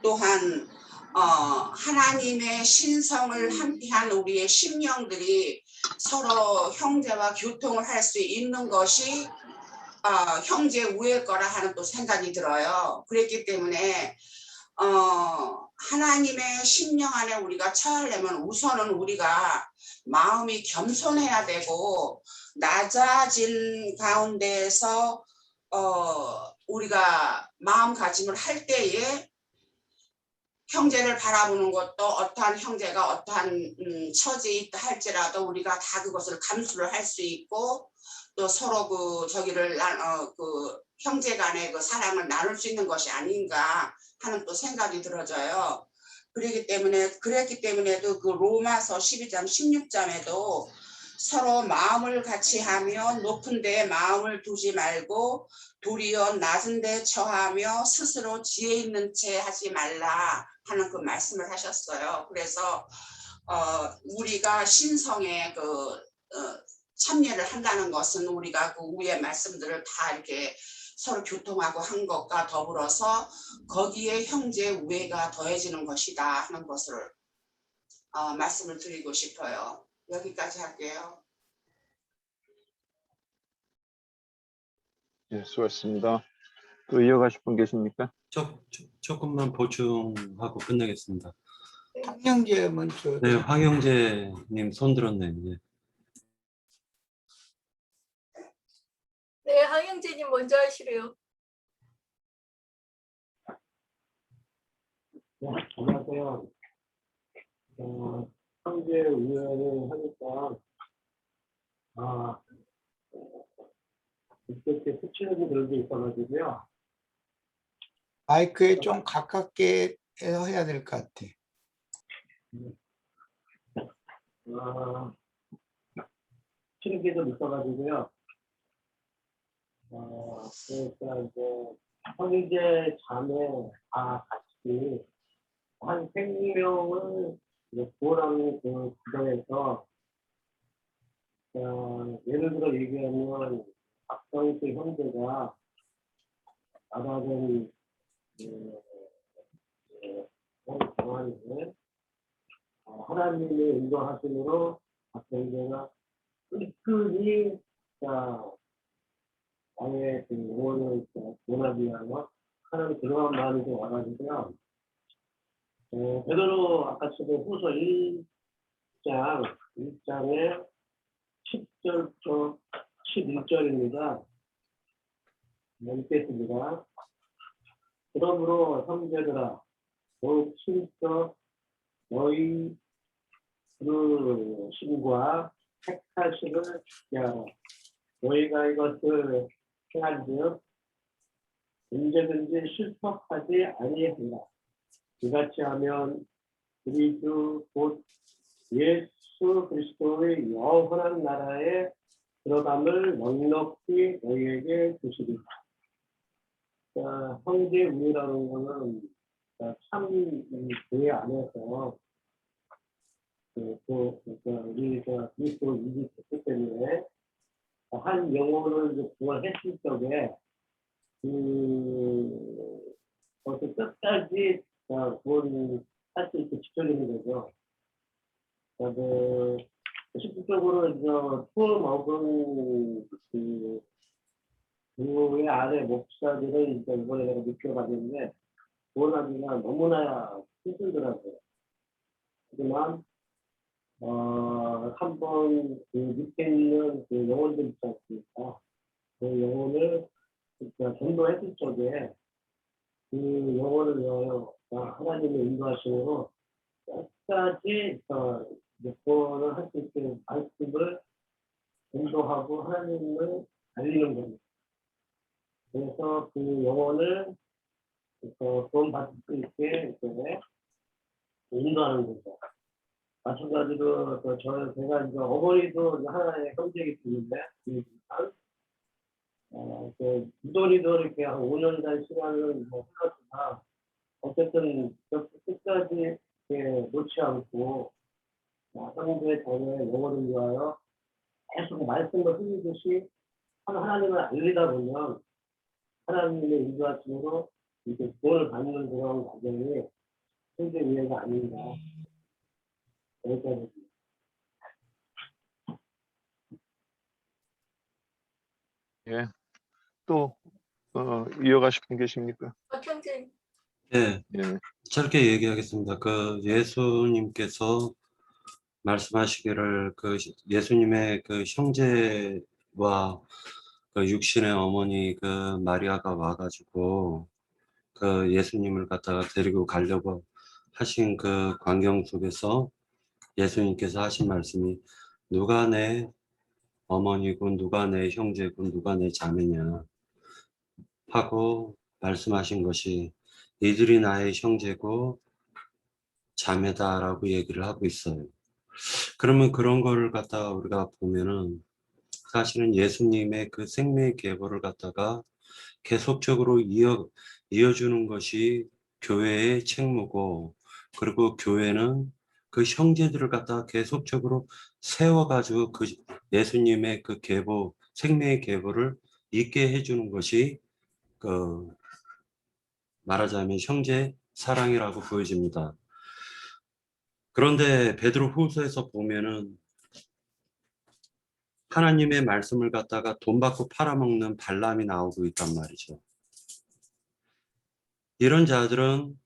또한 하나님의 신성을 함께한 우리의 심령들이 서로 형제와 교통을 할 수 있는 것이 형제 우애일 거라 하는 또 생각이 들어요. 그랬기 때문에 하나님의 심령 안에 우리가 처하려면 우선은 우리가 마음이 겸손해야 되고, 낮아진 가운데에서 우리가 마음가짐을 할 때에 형제를 바라보는 것도 어떠한 형제가 어떠한 처지에 있다 할지라도 우리가 다 그것을 감수를 할 수 있고, 또 서로 형제 간의 그 사랑을 나눌 수 있는 것이 아닌가 하는 또 생각이 들어져요. 그랬기 때문에도 그 로마서 12장 16장에도 서로 마음을 같이 하며 높은 데에 마음을 두지 말고 도리어 낮은 데 처하며 스스로 지혜 있는 채 하지 말라 하는 그 말씀을 하셨어요. 그래서 우리가 신성에 참여를 한다는 것은 우리가 그 위의 말씀들을 다 이렇게 서로 교통하고 한 것과 더불어서 거기에 형제 우애가 더해지는 것이다 하는 것을 말씀을 드리고 싶어요. 여기까지 할게요. 예, 수고하셨습니다. 또 이어가실 분 계십니까? 조금만 보충하고 끝내겠습니다. 황영재 먼저. 네, 황영재님 손 들었네요. 네. 네, 황영재님 먼저 하시래요. 안녕하세요. 형제 의원을 하니까 이렇게 수치는 들도 있어가지고요. 마이크에 좀 가깝게 해야 될 것 같아. 치는 게 좀 있어가지고요. 그러니까 이제 형제 자매 다 같이 한 100명을 구원하는 그 구덩에서 예를 들어 얘기하면 박성수 형제가 나가던 정한을 하나님의 인도하심으로 박성재가 끈끈이 나의 그 영혼을 원하기 위하여 하나님 그러한 마음이 좀 와가지고요. 베드로 아까 지금 후서 1장의 10절부터 11절입니다. 읽겠습니다. 그러므로 형제들아 더욱 친히 너희 부르심과 택하심을 지키게 하라. 너희가 이것을 행한즉 언제든지 실속하지 아니하리라. 이같이 하면 우리 주 곧 예수 그리스도의 영원한 나라에 들어감을 넉넉히 너희에게 주시리라. 형제 우애라는 것은 참 교회 안에서 우리 그리스도 이기 됐기 때문에 한 영혼을 구원했을 적에 어떤 끝까지 구원할 수 있게 지켜주는 거죠. 실질적으로 투어 먹은 교회 안에 목사들은 이제 이번에 내가 느껴봤는데 구원하기가 너무나 힘들더라고요. 하지만 한번 그 밑에 있는 그 영혼들 있지 않습니까? 그 영혼을 전도했을 적에 그 영혼을 위하여 하나님의 인도하심으로 끝까지 구원을 할 수 있게 말씀을 전도하고 하나님을 알리는 겁니다. 그래서 그 영혼을 구원받을 수 있게 인도하는 거죠. 마찬가지로 제가 이제 어머니도 하나의 형제이기 때문에 무도리도 이렇게 한 5년간 시간을 흘렀지만 어쨌든 끝까지 놓지 않고 형제 자녀의 영혼을 위하여 계속 말씀을 흘리듯이 하나님을 알리다 보면 하나님의 인도하심으로 이렇게 구원을 받는 그런 과정이 형제 이해가 아닌가. 여기까지. 예. 또 이어가실 분 계십니까? 박형재. 네, 예. 짧게 얘기하겠습니다. 예수님께서 말씀하시기를 예수님의 형제와 육신의 어머니 마리아가 와가지고 예수님을 갖다가 데리고 가려고 하신 그 광경 속에서 예수님께서 하신 말씀이 누가 내 어머니고 누가 내 형제고 누가 내 자매냐 하고 말씀하신 것이 이들이 나의 형제고 자매다라고 얘기를 하고 있어요. 그러면 그런 거를 갖다가 우리가 보면은 사실은 예수님의 그 생명의 계보를 갖다가 계속적으로 이어주는 것이 교회의 책무고, 그리고 교회는 그 형제들을 갖다가 계속적으로 세워가지고 그 예수님의 그 계보, 생명의 계보를 있게 해주는 것이 말하자면 형제 사랑이라고 보여집니다. 그런데 베드로 후서에서 보면은 하나님의 말씀을 갖다가 돈 받고 팔아먹는 발람이 나오고 있단 말이죠. 이런 자들은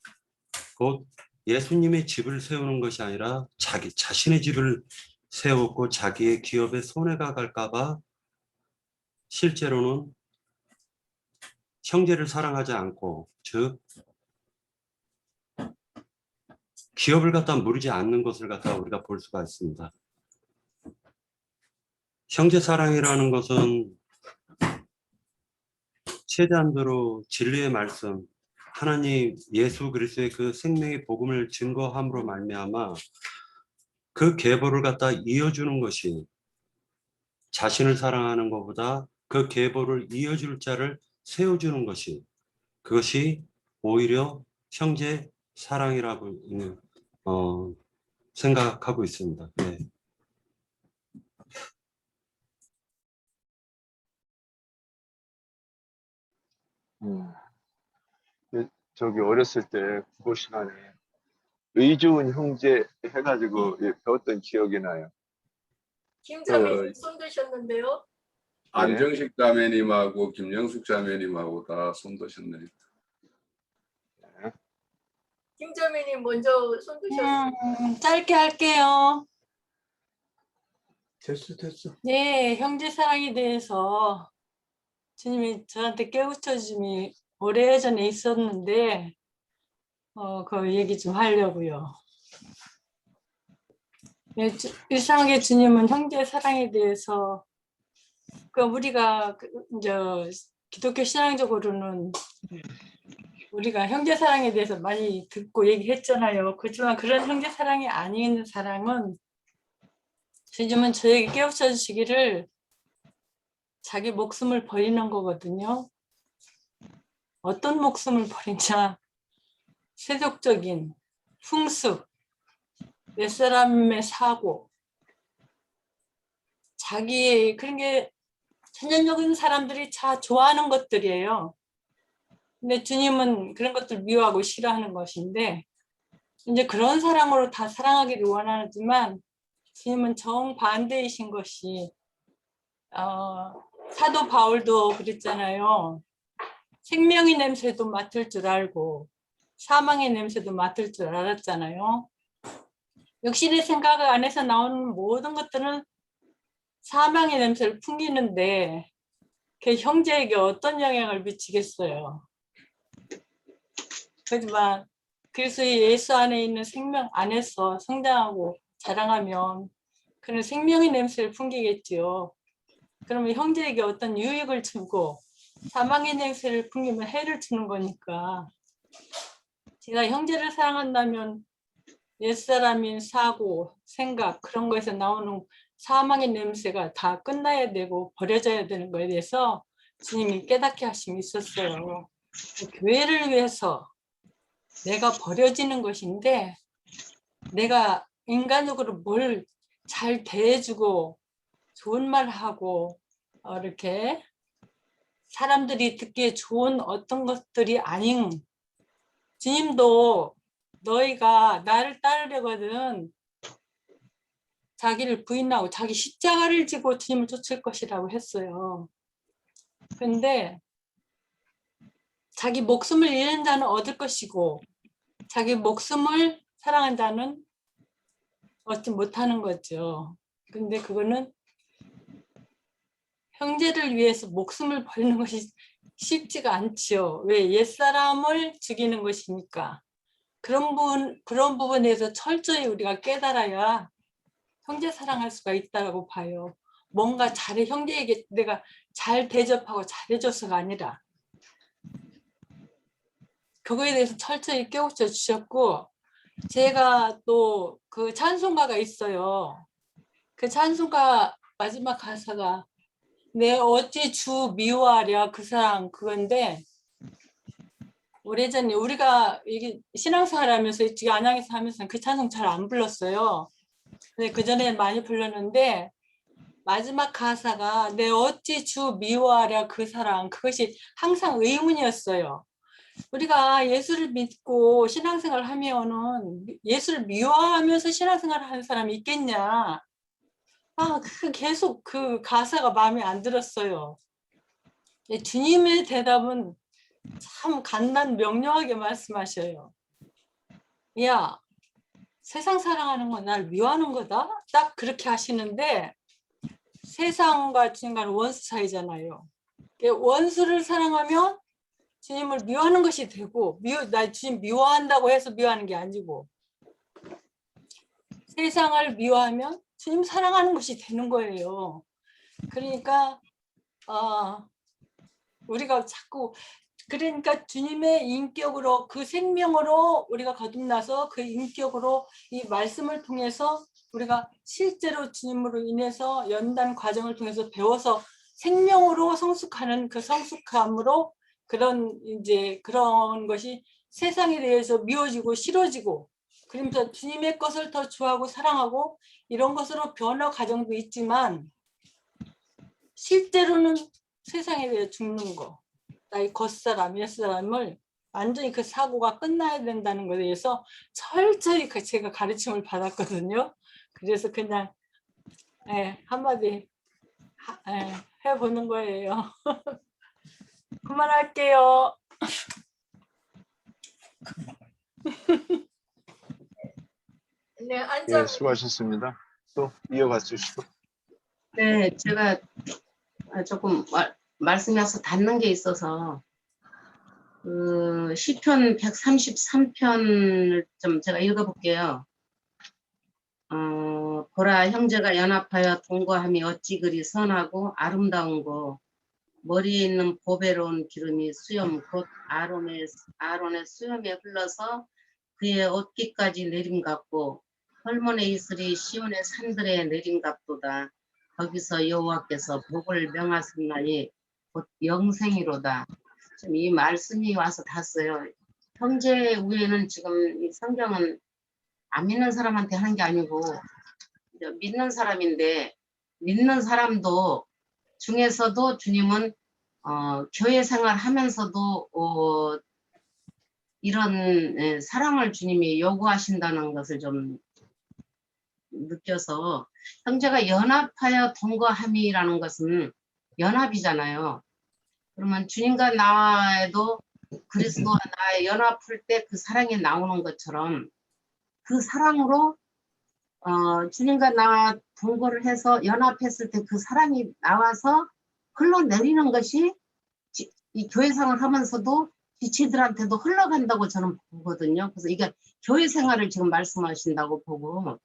곧 예수님의 집을 세우는 것이 아니라 자기 자신의 집을 세웠고 자기의 기업에 손해가 갈까 봐 실제로는 형제를 사랑하지 않고, 즉 기업을 갖다 누리지 않는 것을 갖다 우리가 볼 수가 있습니다. 형제 사랑이라는 것은 최대한대로 진리의 말씀, 하나님 예수 그리스도의 그 생명의 복음을 증거함으로 말미암아 그 계보를 갖다 이어주는 것이, 자신을 사랑하는 것보다 그 계보를 이어줄 자를 세워주는 것이, 그것이 오히려 형제 사랑이라고 생각하고 있습니다. 네. 저기 어렸을 때 국어 시간에 의좋은 형제 해가지고 배웠던 기억이 나요. 김자매님 손 드셨는데요. 안정식 자매님하고 김영숙 자매님하고 다 손드셨네요. 김자매님 먼저 손 드셨어요. 짧게 할게요. 됐어. 네, 형제 사랑에 대해서 주님이 저한테 깨우쳐 주심이 오래전에 있었는데 그 얘기 좀 하려고요. 네, 이상하게 주님은 형제 사랑에 대해서 우리가 이제 기독교 신앙적으로는 우리가 형제 사랑에 대해서 많이 듣고 얘기했잖아요. 그렇지만 그런 형제 사랑이 아닌 사랑은 주님은 저에게 깨우쳐 주시기를 자기 목숨을 버리는 거거든요. 어떤 목숨을 버리냐? 세속적인 풍습, 옛사람의 사고, 자기 그런 게 천연적인 사람들이 다 좋아하는 것들이에요. 근데 주님은 그런 것들 미워하고 싫어하는 것인데 이제 그런 사랑으로 다 사랑하기를 원하지만 주님은 정반대이신 것이 사도 바울도 그랬잖아요. 생명의 냄새도 맡을 줄 알고 사망의 냄새도 맡을 줄 알았잖아요. 육신의 생각 안에서 나오는 모든 것들은 사망의 냄새를 풍기는데 그 형제에게 어떤 영향을 미치겠어요. 하지만 그래서 예수 안에 있는 생명 안에서 성장하고 자랑하면 그는 생명의 냄새를 풍기겠지요. 그러면 형제에게 어떤 유익을 주고 사망의 냄새를 풍기면 해를 주는 거니까 제가 형제를 사랑한다면 옛사람인 사고, 생각 그런 거에서 나오는 사망의 냄새가 다 끝나야 되고 버려져야 되는 거에 대해서 주님이 깨닫게 하심이 있었어요. 교회를 위해서 내가 버려지는 것인데 내가 인간적으로 뭘 잘 대해주고 좋은 말 하고 이렇게 사람들이 듣기에 좋은 어떤 것들이 아닌, 주님도 너희가 나를 따르려거든 자기를 부인하고 자기 십자가를 지고 주님을 쫓을 것이라고 했어요. 그런데 자기 목숨을 잃는 자는 얻을 것이고 자기 목숨을 사랑한 자는 얻지 못하는 거죠. 근데 그거는 형제를 위해서 목숨을 버리는 것이 쉽지가 않지요. 왜? 옛사람을 죽이는 것이니까. 그런 부분에서 철저히 우리가 깨달아야 형제 사랑할 수가 있다고 봐요. 뭔가 형제에게 내가 잘 대접하고 잘해줘서가 아니라 그거에 대해서 철저히 깨우쳐 주셨고, 제가 또 그 찬송가가 있어요. 그 찬송가 마지막 가사가 내 어찌 주 미워하랴 그 사랑, 그건데 오래전에 우리가 신앙생활 하면서 지금 안양에서 하면서 그 찬송 잘 안 불렀어요. 근데 그전에 많이 불렀는데 마지막 가사가 내 어찌 주 미워하랴 그 사랑, 그것이 항상 의문이었어요. 우리가 예수를 믿고 신앙생활을 하면은 예수를 미워하면서 신앙생활을 하는 사람이 있겠냐? 계속 그 가사가 마음에 안 들었어요. 주님의 대답은 참 간단 명료하게 말씀하셔요. 야, 세상 사랑하는 건 날 미워하는 거다. 딱 그렇게 하시는데 세상과 주님과는 원수 사이잖아요. 원수를 사랑하면 주님을 미워하는 것이 되고, 나 주님 미워한다고 해서 미워하는 게 아니고, 세상을 미워하면 주님 사랑하는 것이 되는 거예요. 그러니까 우리가 자꾸, 그러니까 주님의 인격으로, 그 생명으로 우리가 거듭나서 그 인격으로 이 말씀을 통해서 우리가 실제로 주님으로 인해서 연단 과정을 통해서 배워서 생명으로 성숙하는 그 성숙함으로 그런 것이 세상에 대해서 미워지고 싫어지고, 그러면서 주님의 것을 더 좋아하고 사랑하고 이런 것으로 변화 과정도 있지만, 실제로는 세상에 대해 죽는 거, 나의 겉사람, 옛사람을 완전히 그 사고가 끝나야 된다는 것에 대해서 철저히 제가 가르침을 받았거든요. 그래서 그냥 한마디 해보는 거예요. 그만할게요. 네, 앉아. 예, 수고하셨습니다. 또 이어가 주시고. 네, 제가 조금 말씀해서 닿는 게 있어서 시편 133편을 좀 제가 읽어볼게요. 보라, 형제가 연합하여 동거함이 어찌 그리 선하고 아름다운고, 머리에 있는 보배로운 기름이 수염 곧 아론의 수염에 흘러서 그의 어깨까지 내림 같고, 헐몬의 이슬이 시온의 산들에 내림 같도다. 거기서 여호와께서 복을 명하셨나니 곧 영생이로다. 지금 이 말씀이 와서 닿았어요. 형제 우애는 지금 이 성경은 안 믿는 사람한테 하는 게 아니고 믿는 사람인데, 믿는 사람도 중에서도 주님은 교회 생활하면서도 이런 사랑을 주님이 요구하신다는 것을 좀 느껴서, 형제가 연합하여 동거함이라는 것은 연합이잖아요. 그러면 주님과 나에도 그리스도와 나의 연합할 때 그 사랑이 나오는 것처럼, 그 사랑으로 주님과 나와 동거를 해서 연합했을 때 그 사랑이 나와서 흘러내리는 것이 이 교회 생활을 하면서도 지체들한테도 흘러간다고 저는 보거든요. 그래서 이게 교회 생활을 지금 말씀하신다고 보고,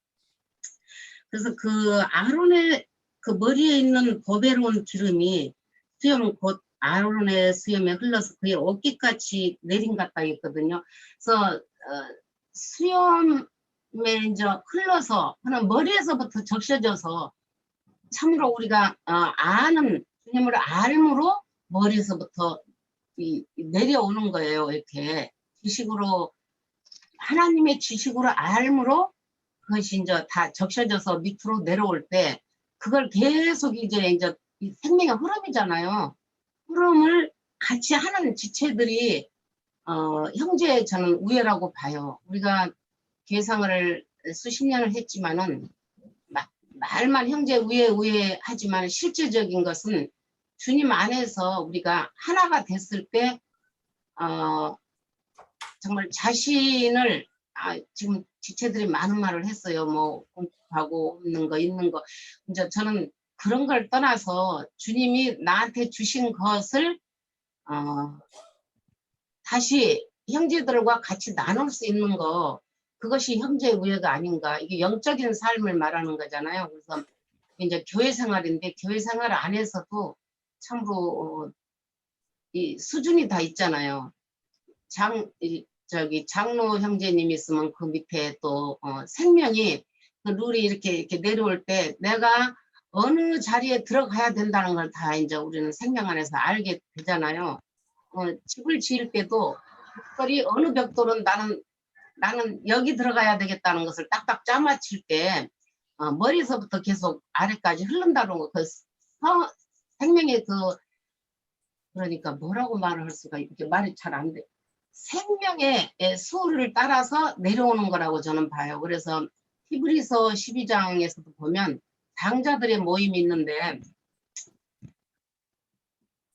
그래서 그 아론의 그 머리에 있는 보배로운 기름이 수염 곧 아론의 수염에 흘러서 그의 어깨같이 내린 같다 했거든요. 그래서 수염에 이제 흘러서 그냥 머리에서부터 적셔져서, 참으로 우리가 아는 주님을 알므로 머리에서부터 내려오는 거예요. 이렇게 지식으로, 하나님의 지식으로 알므로 그것이 이제 다 적셔져서 밑으로 내려올 때, 그걸 계속 이제 이 생명의 흐름이잖아요. 흐름을 같이 하는 지체들이 형제의 저는 우애라고 봐요. 우리가 교회생활을 수십 년을 했지만은 말만 형제 우애 하지만 실제적인 것은 주님 안에서 우리가 하나가 됐을 때 정말 자신을 지금 지체들이 많은 말을 했어요. 뭐 공부하고 없는 거 있는 거. 이제 저는 그런 걸 떠나서 주님이 나한테 주신 것을 다시 형제들과 같이 나눌 수 있는 거, 그것이 형제의 우애가 아닌가. 이게 영적인 삶을 말하는 거잖아요. 그래서 이제 교회 생활인데, 교회 생활 안에서도 참으로 이 수준이 다 있잖아요. 장로 형제님 있으면 그 밑에 또 생명이 그 룰이 이렇게 내려올 때 내가 어느 자리에 들어가야 된다는 걸 다 이제 우리는 생명 안에서 알게 되잖아요. 집을 지을 때도 벽돌이 어느 벽돌은 나는 여기 들어가야 되겠다는 것을 딱딱 짜맞힐 때 머리에서부터 계속 아래까지 흐른다는 거, 그 생명의 그러니까 뭐라고 말을 할 수가, 이렇게 말이 잘 안 돼. 생명의 수를 따라서 내려오는 거라고 저는 봐요. 그래서 히브리서 12장에서도 보면 장자들의 모임이 있는데,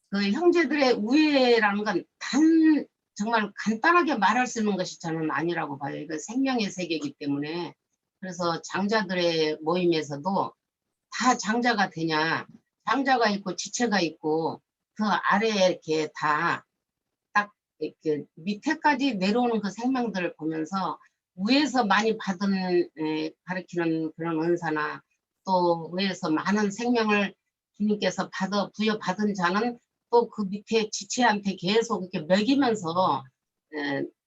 그 형제들의 우애라는 건 단 정말 간단하게 말할 수 있는 것이 저는 아니라고 봐요. 이건 생명의 세계이기 때문에. 그래서 장자들의 모임에서도 다 장자가 되냐, 장자가 있고 지체가 있고 그 아래에 이렇게 다 딱 이렇게 밑에까지 내려오는 그 생명들을 보면서 위에서 많이 받은 가르치는 그런 은사나 또 위에서 많은 생명을 주님께서 부여받은 자는 또 그 밑에 지체한테 계속 이렇게 먹이면서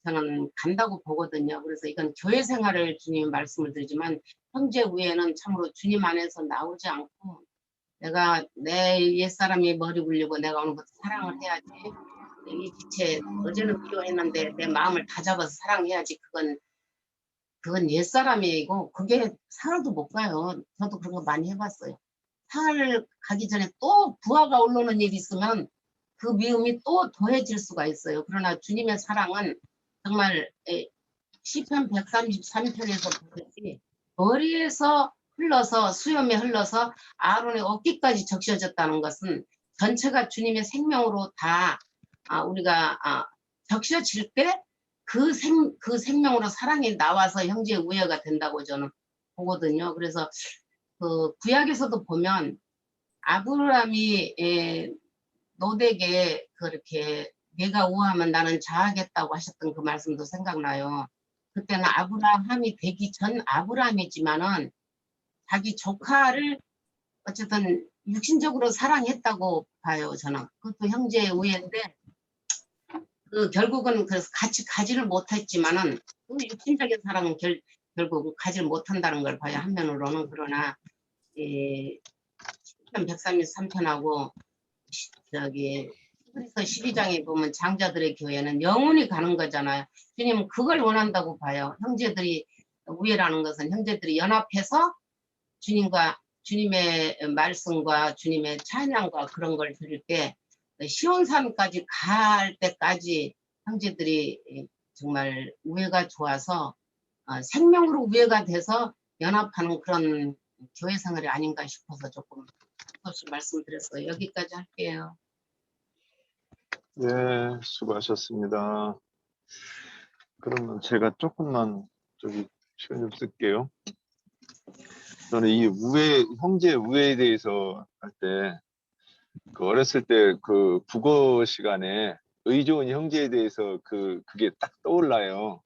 저는 간다고 보거든요. 그래서 이건 교회 생활을 주님 말씀을 드리지만 형제 위에는 참으로 주님 안에서 나오지 않고 내가 내 옛사람이 머리 굴리고 내가 어느 것도 사랑을 해야지. 이 지체 어제는 미워했는데 내 마음을 다 잡아서 사랑해야지. 그건 옛사람이고 그게 사흘도 못 가요. 저도 그런 거 많이 해봤어요. 사흘 가기 전에 또 부하가 올라오는 일이 있으면 그 미움이 또 더해질 수가 있어요. 그러나 주님의 사랑은 정말 시편 133편에서 보듯이 머리에서 흘러서 수염에 흘러서 아론의 어깨까지 적셔졌다는 것은 전체가 주님의 생명으로 다 우리가 적셔질 때 그 생명으로 사랑이 나와서 형제의 우애가 된다고 저는 보거든요. 그래서 그 구약에서도 보면 아브라함이 노덱에 그렇게 내가 우하면 나는 자하겠다고 하셨던 그 말씀도 생각나요. 그때는 아브라함이 되기 전 아브라함이지만은 자기 조카를 어쨌든 육신적으로 사랑했다고 봐요. 저는 그것도 형제의 우애인데 결국은 그래서 같이 가지를 못했지만은 그 육신적인 사랑은 결국 가지를 못한다는 걸 봐요. 한면으로는. 그러나 133편하고 저기 히브리서 12장에 보면 장자들의 교회는 영원히 가는 거잖아요. 주님은 그걸 원한다고 봐요. 형제들이 우애라는 것은 형제들이 연합해서 주님의 말씀과 주님의 찬양과 그런 걸 드릴 때 시온산까지 갈 때까지 형제들이 정말 우애가 좋아서 생명으로 우애가 돼서 연합하는 그런 교회 생활이 아닌가 싶어서 조금 없이 말씀드렸어요. 여기까지 할게요. 네, 수고하셨습니다. 그러면 제가 조금만 시간 좀 쓸게요. 저는 이 형제 우애에 대해서 할 때, 어렸을 때 그 국어 시간에 의 좋은 형제에 대해서 그게 딱 떠올라요.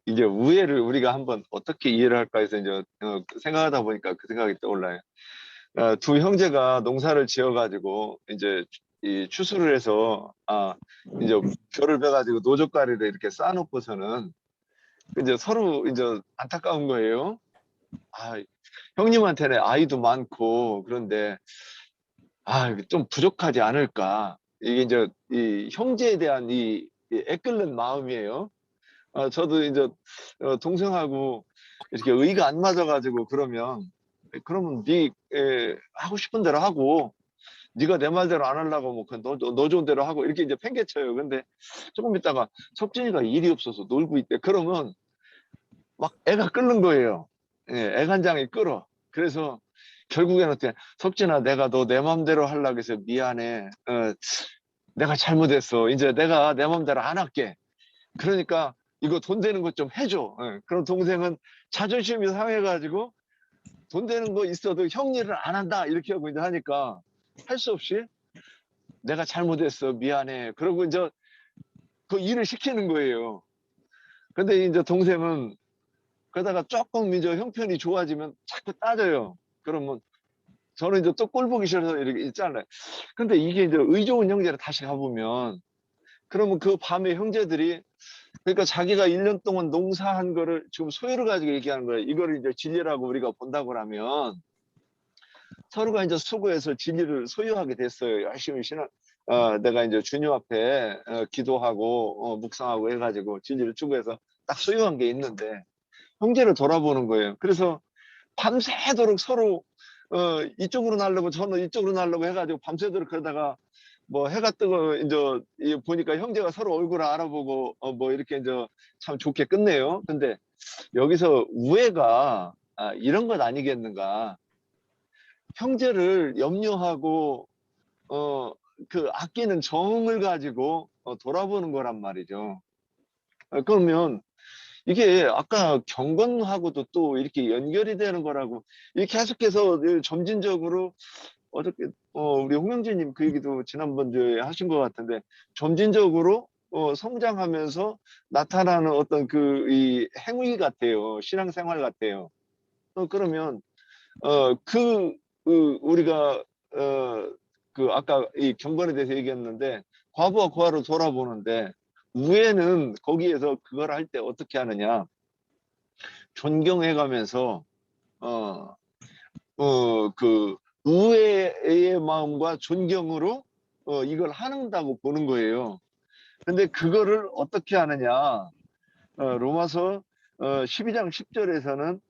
이제 우애를 우리가 한번 어떻게 이해를 할까 해서 이제 생각하다 보니까 그 생각이 떠올라요. 두 형제가 농사를 지어가지고 이제 이 추수를 해서 이제 벼를 베가지고 노젓가리를 이렇게 쌓아놓고서는 이제 서로 이제 안타까운 거예요. 형님한테는 아이도 많고 그런데 좀 부족하지 않을까. 이게 이제 이 형제에 대한 이 애끓는 마음이에요. 저도 이제 동생하고 이렇게 의가 안 맞아가지고 그러면 네 하고 싶은 대로 하고 네가 내 말대로 안 하려고 뭐 너 좋은 대로 하고 이렇게 이제 팽개쳐요. 근데 조금 있다가 석진이가 일이 없어서 놀고 있대. 그러면 막 애가 끓는 거예요. 애간장이 끓어. 그래서 결국에는 어때? 석진아, 내가 너 내 맘대로 하려고 해서 미안해. 내가 잘못했어. 이제 내가 내 맘대로 안 할게. 그러니까 이거 돈 되는 것 좀 해줘. 그럼 동생은 자존심이 상해가지고 돈 되는 거 있어도 형 일을 안 한다. 이렇게 하고 이제 하니까 할 수 없이 내가 잘못했어. 미안해. 그러고 이제 그 일을 시키는 거예요. 근데 이제 동생은 그러다가 조금 이제 형편이 좋아지면 자꾸 따져요. 그러면 저는 이제 또 꼴 보기 싫어서 이렇게 있잖아요. 근데 이게 이제 의 좋은 형제를 다시 가보면 그러면 그 밤에 형제들이 그러니까 자기가 1년 동안 농사한 거를 지금 소유를 가지고 얘기하는 거예요. 이거를 이제 진리라고 우리가 본다고 하면 서로가 이제 수고해서 진리를 소유하게 됐어요. 열심히 내가 이제 주님 앞에 기도하고 묵상하고 해가지고 진리를 추구해서 딱 소유한 게 있는데 형제를 돌아보는 거예요. 그래서 밤새도록 서로 이쪽으로 날려고 저는 이쪽으로 날려고 해가지고 밤새도록 그러다가 뭐 해가 뜨고 이제 보니까 형제가 서로 얼굴을 알아보고 뭐 이렇게 이제 참 좋게 끝내요. 근데 여기서 우애가 이런 것 아니겠는가? 형제를 염려하고 그 아끼는 정을 가지고 돌아보는 거란 말이죠. 그러면 이게 아까 경건하고도 또 이렇게 연결이 되는 거라고 이렇게 계속해서 점진적으로 어저께 우리 홍영진님 그 얘기도 지난번에 하신 것 같은데 점진적으로 성장하면서 나타나는 어떤 이 행위 같아요. 신앙생활 같아요. 그러면 우리가 그 아까 이 경건에 대해서 얘기했는데 과부와 고아로 돌아보는데 우애는 거기에서 그걸 할 때 어떻게 하느냐, 존경해가면서 그 우애의 마음과 존경으로 이걸 하는다고 보는 거예요. 근데 그거를 어떻게 하느냐, 로마서 12장 10절에서는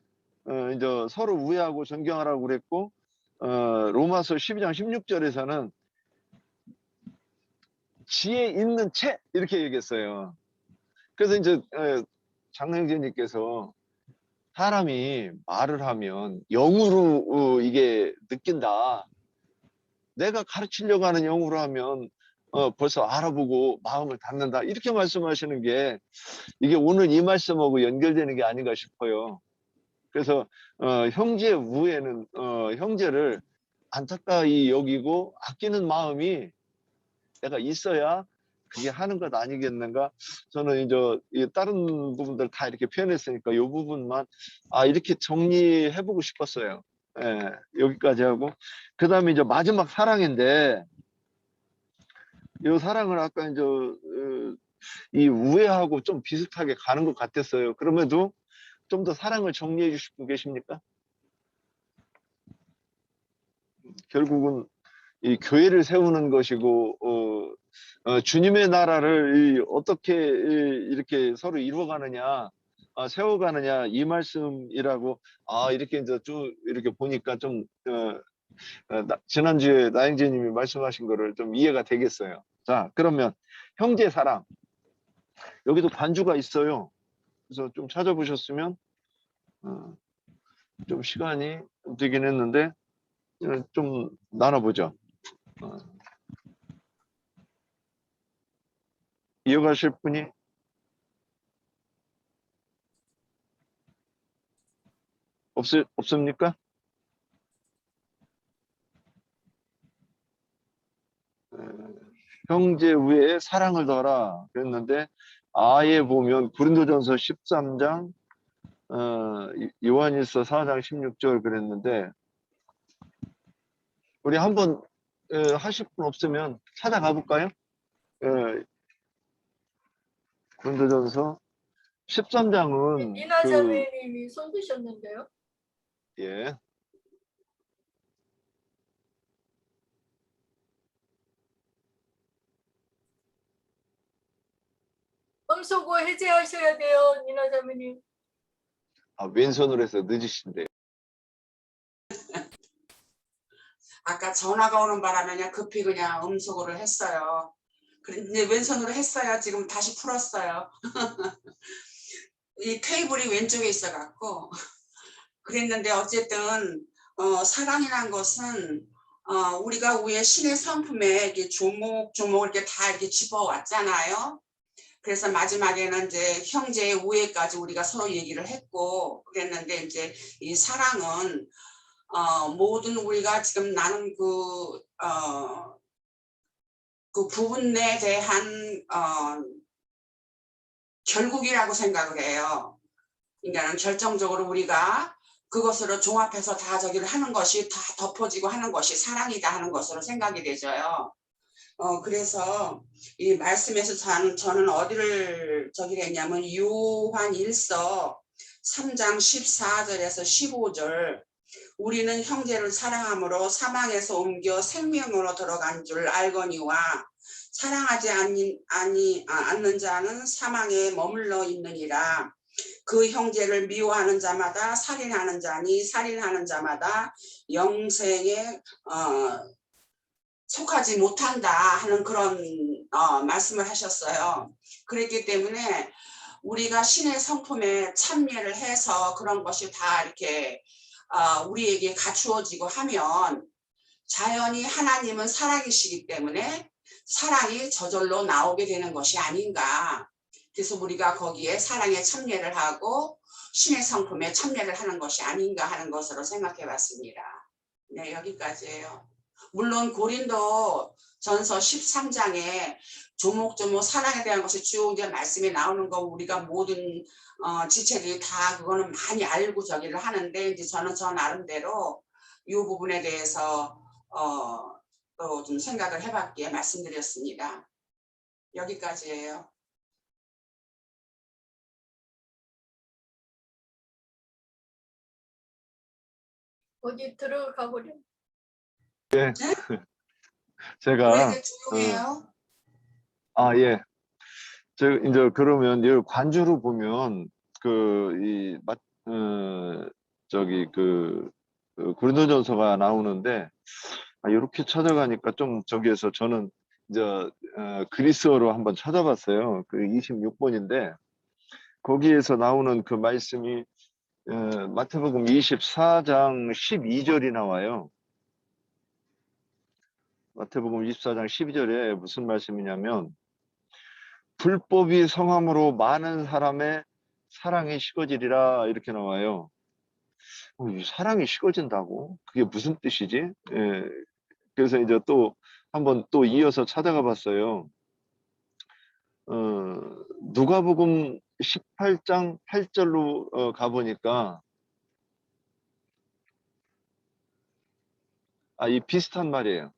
이제 서로 우애하고 존경하라고 그랬고, 로마서 12장 16절에서는 지혜 있는 채 이렇게 얘기했어요. 그래서 이제 장영재님께서 사람이 말을 하면 영으로 이게 느낀다. 내가 가르치려고 하는 영으로 하면 벌써 알아보고 마음을 닫는다. 이렇게 말씀하시는 게 이게 오늘 이 말씀하고 연결되는 게 아닌가 싶어요. 그래서 형제의 우애는 형제를 안타까이 여기고 아끼는 마음이 내가 있어야 그게 하는 것 아니겠는가. 저는 이제 다른 부분들 다 이렇게 표현했으니까 이 부분만 이렇게 정리해보고 싶었어요. 예, 여기까지 하고 그 다음에 이제 마지막 사랑인데, 이 사랑을 아까 이제 이 우애하고 좀 비슷하게 가는 것 같았어요. 그럼에도 좀 더 사랑을 정리해 주실 분 계십니까? 결국은 이 교회를 세우는 것이고 주님의 나라를 어떻게 이렇게 서로 이루어가느냐, 세워가느냐, 이 말씀이라고 이렇게 이제 쭉 이렇게 보니까 좀 지난주에 나영재님이 말씀하신 거를 좀 이해가 되겠어요. 자, 그러면 형제 사랑, 여기도 반주가 있어요. 그래서 좀 찾아보셨으면 좀 시간이 되긴 했는데 좀 나눠보죠. 이어가실 분이 없습니까? 형제 위에 사랑을 더하라 그랬는데, 아예 보면 고린도전서 13장, 요한일서 4장 16절 그랬는데, 우리 한번 하실 분 없으면 찾아가 볼까요? 고린도전서 13장은 이나 자매님이 손 드셨는데요. 예. 음소거 해제하셔야 돼요, 이나 자매님. 왼손으로 해서 늦으신데요. 아까 전화가 오는 바람에 그냥 급히 그냥 음소거를 했어요. 그런데 왼손으로 했어야 지금 다시 풀었어요. 이 테이블이 왼쪽에 있어갖고 그랬는데, 어쨌든 사랑이란 것은 우리가 위에 신의 성품에 이렇게 조목조목 이렇게 다 이렇게 짚어왔잖아요. 그래서 마지막에는 이제 형제의 우애까지 우리가 서로 얘기를 했고 그랬는데, 이제 이 사랑은 모든 우리가 지금 나는 그 부분에 대한 결국이라고 생각을 해요. 그러니까 결정적으로 우리가 그것으로 종합해서 다 저기를 하는 것이, 다 덮어지고 하는 것이 사랑이다 하는 것으로 생각이 되져요. 그래서 이 말씀에서 저는 어디를 저기를 했냐면 요한 1서 3장 14절에서 15절, 우리는 형제를 사랑함으로 사망에서 옮겨 생명으로 들어간 줄 알거니와 사랑하지 않는 자는 사망에 머물러 있느니라. 그 형제를 미워하는 자마다 살인하는 자니 살인하는 자마다 영생에 속하지 못한다 하는 그런 말씀을 하셨어요. 그랬기 때문에 우리가 신의 성품에 참여를 해서 그런 것이 다 이렇게 우리에게 갖추어지고 하면 자연히 하나님은 사랑이시기 때문에 사랑이 저절로 나오게 되는 것이 아닌가. 그래서 우리가 거기에 사랑에 참여를 하고 신의 성품에 참여를 하는 것이 아닌가 하는 것으로 생각해 봤습니다. 네, 여기까지예요. 물론 고린도 전서 13장에 조목조목 사랑에 대한 것이 쭉 이제 말씀이 나오는 거 우리가 모든 지체들이 다 그거는 많이 알고 저기를 하는데 이제 저는 저 나름대로 이 부분에 대해서 또 좀 생각을 해봤기에 말씀드렸습니다. 여기까지예요. 어디 들어가 버려. 예. 네? 제가 왜 이렇게 조용해요? 예. 이제 그러면 이 관주로 보면 고린도전서가 나오는데 이렇게 찾아가니까 좀 저기에서 저는 이제 그리스어로 한번 찾아봤어요. 그 26번인데 거기에서 나오는 그 말씀이 마태복음 24장 12절이 나와요. 마태복음 24장 12절에 무슨 말씀이냐면 불법이 성함으로 많은 사람의 사랑이 식어지리라 이렇게 나와요. 사랑이 식어진다고? 그게 무슨 뜻이지? 예. 그래서 이제 또 한번 또 이어서 찾아가 봤어요. 누가복음 18장 8절로 가보니까 이 비슷한 말이에요.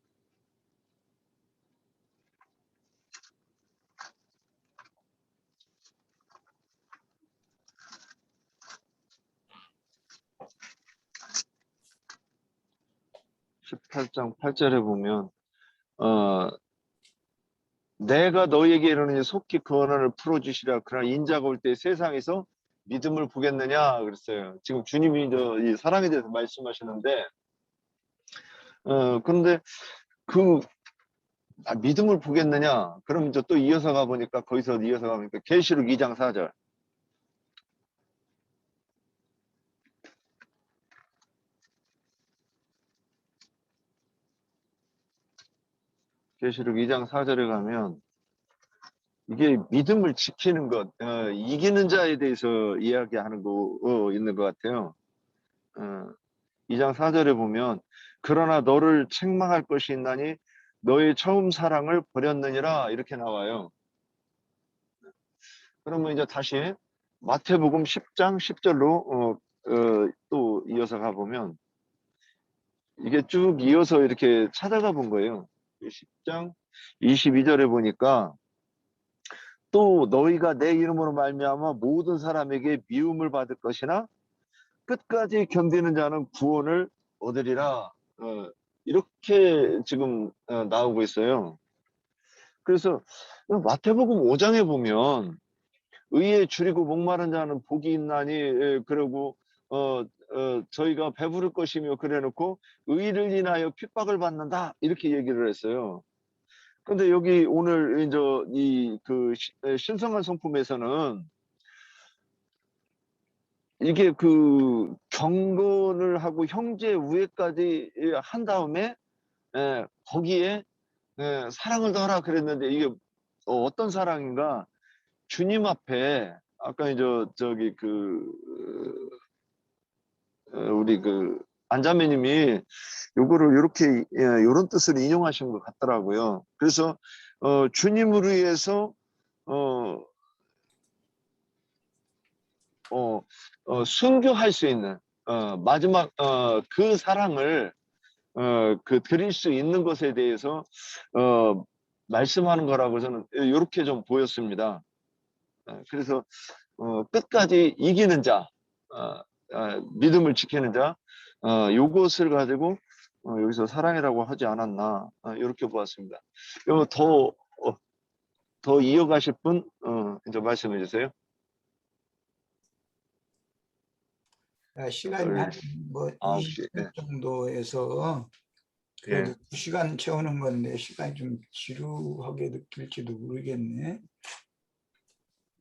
(18장 8절에) 보면 내가 너희에게 이르노니 속히 그 언어를 풀어주시라. 그러나 인자가 올 때 세상에서 믿음을 보겠느냐 그랬어요. 지금 주님이 이 사랑에 대해서 말씀하시는데 그런데 믿음을 보겠느냐? 그럼 이제 또 이어서 가보니까 거기서 이어서 가보니까 계시록 2장 4절. 계시록 2장 4절에 가면 이게 믿음을 지키는 것, 이기는 자에 대해서 이야기하는 거 있는 것 같아요. 2장 4절에 보면 그러나 너를 책망할 것이 있나니 너의 처음 사랑을 버렸느니라 이렇게 나와요. 그러면 이제 다시 마태복음 10장 10절로 또 이어서 가보면 이게 쭉 이어서 이렇게 찾아가 본 거예요. 10장 22절에 보니까 또 너희가 내 이름으로 말미암아 모든 사람에게 미움을 받을 것이나 끝까지 견디는 자는 구원을 얻으리라. 이렇게 지금 나오고 있어요. 그래서 마태복음 5장에 보면 의에 줄이고 목마른 자는 복이 있나니 그러고 저희가 배부를 것이며 그래놓고 의를 인하여 핍박을 받는다 이렇게 얘기를 했어요. 근데 여기 오늘 이제 신성한 성품에서는 이게 경건을 하고 형제 우애까지 한 다음에 거기에 사랑을 더하라 그랬는데 이게 어떤 사랑인가? 주님 앞에 아까 이제 우리 안자매님이 요거를 이렇게 요런 뜻을 인용하신 것 같더라고요. 그래서 주님을 위해서 순교할 수 있는 마지막 그 사랑을 드릴 수 있는 것에 대해서 말씀하는 거라고 저는 이렇게 좀 보였습니다. 그래서 끝까지 이기는 자, 믿음을 지키는 자, 요것을 가지고 여기서 사랑이라고 하지 않았나 이렇게 보았습니다. 더 이어가실 분 이제 말씀해 주세요. 시간이 한 20분 정도에서 그래도 2시간 채우는 건데 시간이 좀 지루하게 느낄지도 모르겠네.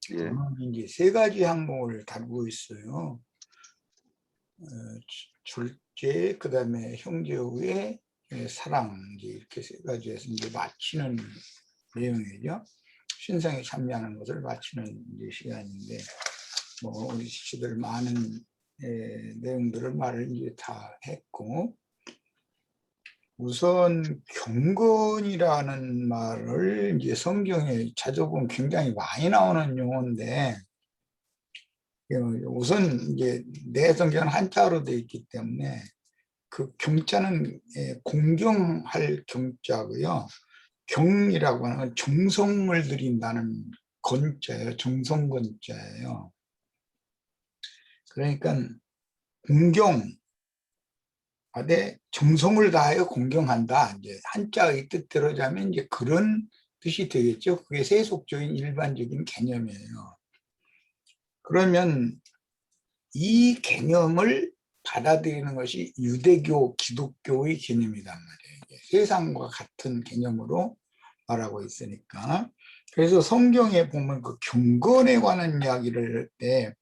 이제 3가지 항목을 다루고 있어요. 둘째, 그 다음에 형제 우애, 사랑, 이제 이렇게 세 가지에서 이제 마치는 내용이죠. 신성에 참여하는 것을 마치는 이제 시간인데, 뭐 우리 지치들 많은 내용들을 말을 이제 다 했고, 우선 경건이라는 말을 이제 성경에 찾아보면 굉장히 많이 나오는 용어인데, 우선 이제 내 성경은 한자로 되어 있기 때문에 그 경자는 공경할 경자고요. 경이라고 하는 건 정성을 들인다는 건자예요. 정성건자예요. 그러니까 공경하되 정성을 다하여 공경한다. 이제 한자의 뜻대로 자면 이제 그런 뜻이 되겠죠. 그게 세속적인 일반적인 개념이에요. 그러면 이 개념을 받아들이는 것이 유대교, 기독교의 개념이란 말이에요. 세상과 같은 개념으로 말하고 있으니까. 그래서 성경에 보면 그 경건에 관한 이야기를 할 때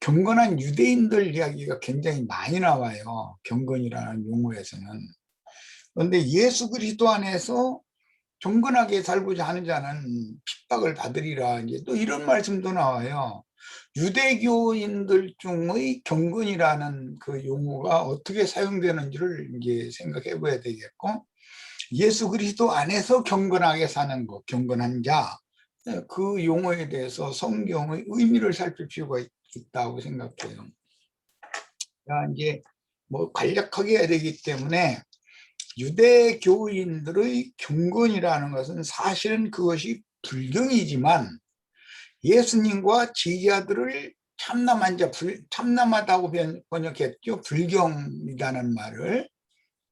경건한 유대인들 이야기가 굉장히 많이 나와요. 경건이라는 용어에서는. 그런데 예수 그리스도 안에서 경건하게 살고자 하는 자는 핍박을 받으리라. 이제 또 이런 말씀도 나와요. 유대교인들 중의 경건이라는 그 용어가 어떻게 사용되는지를 이제 생각해 봐야 되겠고, 예수 그리스도 안에서 경건하게 사는 것, 경건한 자, 그 용어에 대해서 성경의 의미를 살필 필요가 있다고 생각해요. 이제 뭐 간략하게 해야 되기 때문에 유대교인들의 경건이라는 것은 사실은 그것이 불경이지만 예수님과 제자들을 참남한 자, 참남하다고 번역했죠. 불경이라는 말을.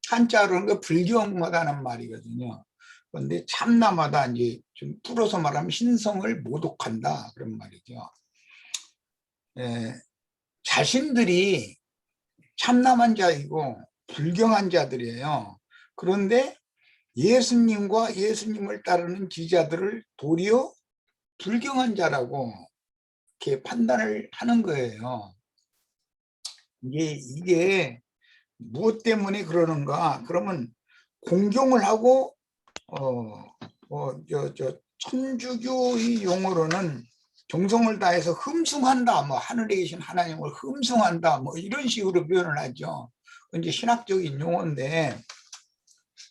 한자로는 그 불경하다는 말이거든요. 그런데 참남하다, 이제 좀 풀어서 말하면 신성을 모독한다, 그런 말이죠. 자신들이 참남한 자이고 불경한 자들이에요. 그런데 예수님과 예수님을 따르는 제자들을 도리어 불경한 자라고 이렇게 판단을 하는 거예요. 이게 무엇 때문에 그러는가? 그러면 공경을 하고 천주교의 용어로는 정성을 다해서 흠숭한다, 뭐 하늘에 계신 하나님을 흠숭한다, 뭐 이런 식으로 표현을 하죠. 이제 신학적인 용어인데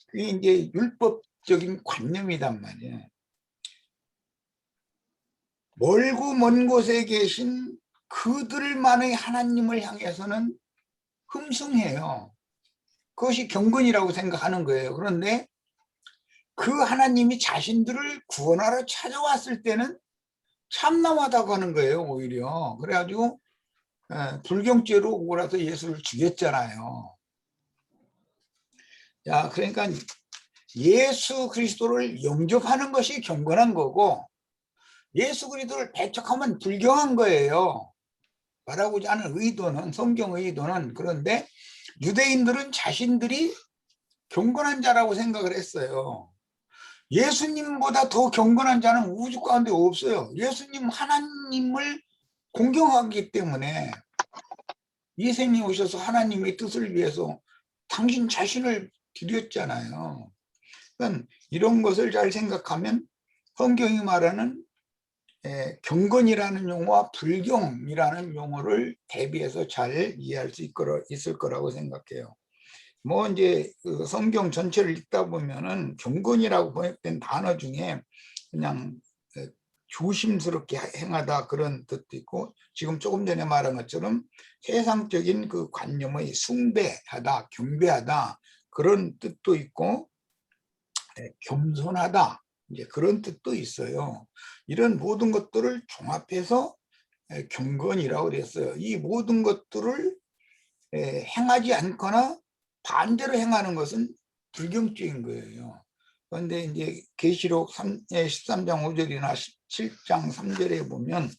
그게 이제 율법적인 관념이란 말이에요. 멀고 먼 곳에 계신 그들만의 하나님을 향해서는 흠숭해요. 그것이 경건이라고 생각하는 거예요. 그런데 그 하나님이 자신들을 구원하러 찾아왔을 때는 참남하다고 하는 거예요. 오히려. 그래가지고 불경죄로 몰아서 예수를 죽였잖아요. 자, 그러니까 예수 그리스도를 영접하는 것이 경건한 거고 예수 그리스도를 배척하면 불경한 거예요. 말하고자 하는 의도는, 성경 의도는. 그런데 유대인들은 자신들이 경건한 자라고 생각을 했어요. 예수님보다 더 경건한 자는 우주 가운데 없어요. 예수님 하나님을 공경하기 때문에 예수님이 오셔서 하나님의 뜻을 위해서 당신 자신을 드렸잖아요. 그러니까 이런 것을 잘 생각하면 성경이 말하는 경건이라는 용어와 불경이라는 용어를 대비해서 잘 이해할 수 있을 거라고 생각해요. 뭐 이제 그 성경 전체를 읽다 보면은 경건이라고 번역된 단어 중에 그냥 조심스럽게 행하다 그런 뜻도 있고, 지금 조금 전에 말한 것처럼 세상적인 그 관념의 숭배하다, 경배하다 그런 뜻도 있고, 겸손하다 이제 그런 뜻도 있어요. 이런 모든 것들을 종합해서 경건이라고 그랬어요. 이 모든 것들을 행하지 않거나 반대로 행하는 것은 불경죄인 거예요. 그런데 이제 계시록 13장 5절이나 17장 3절에 보면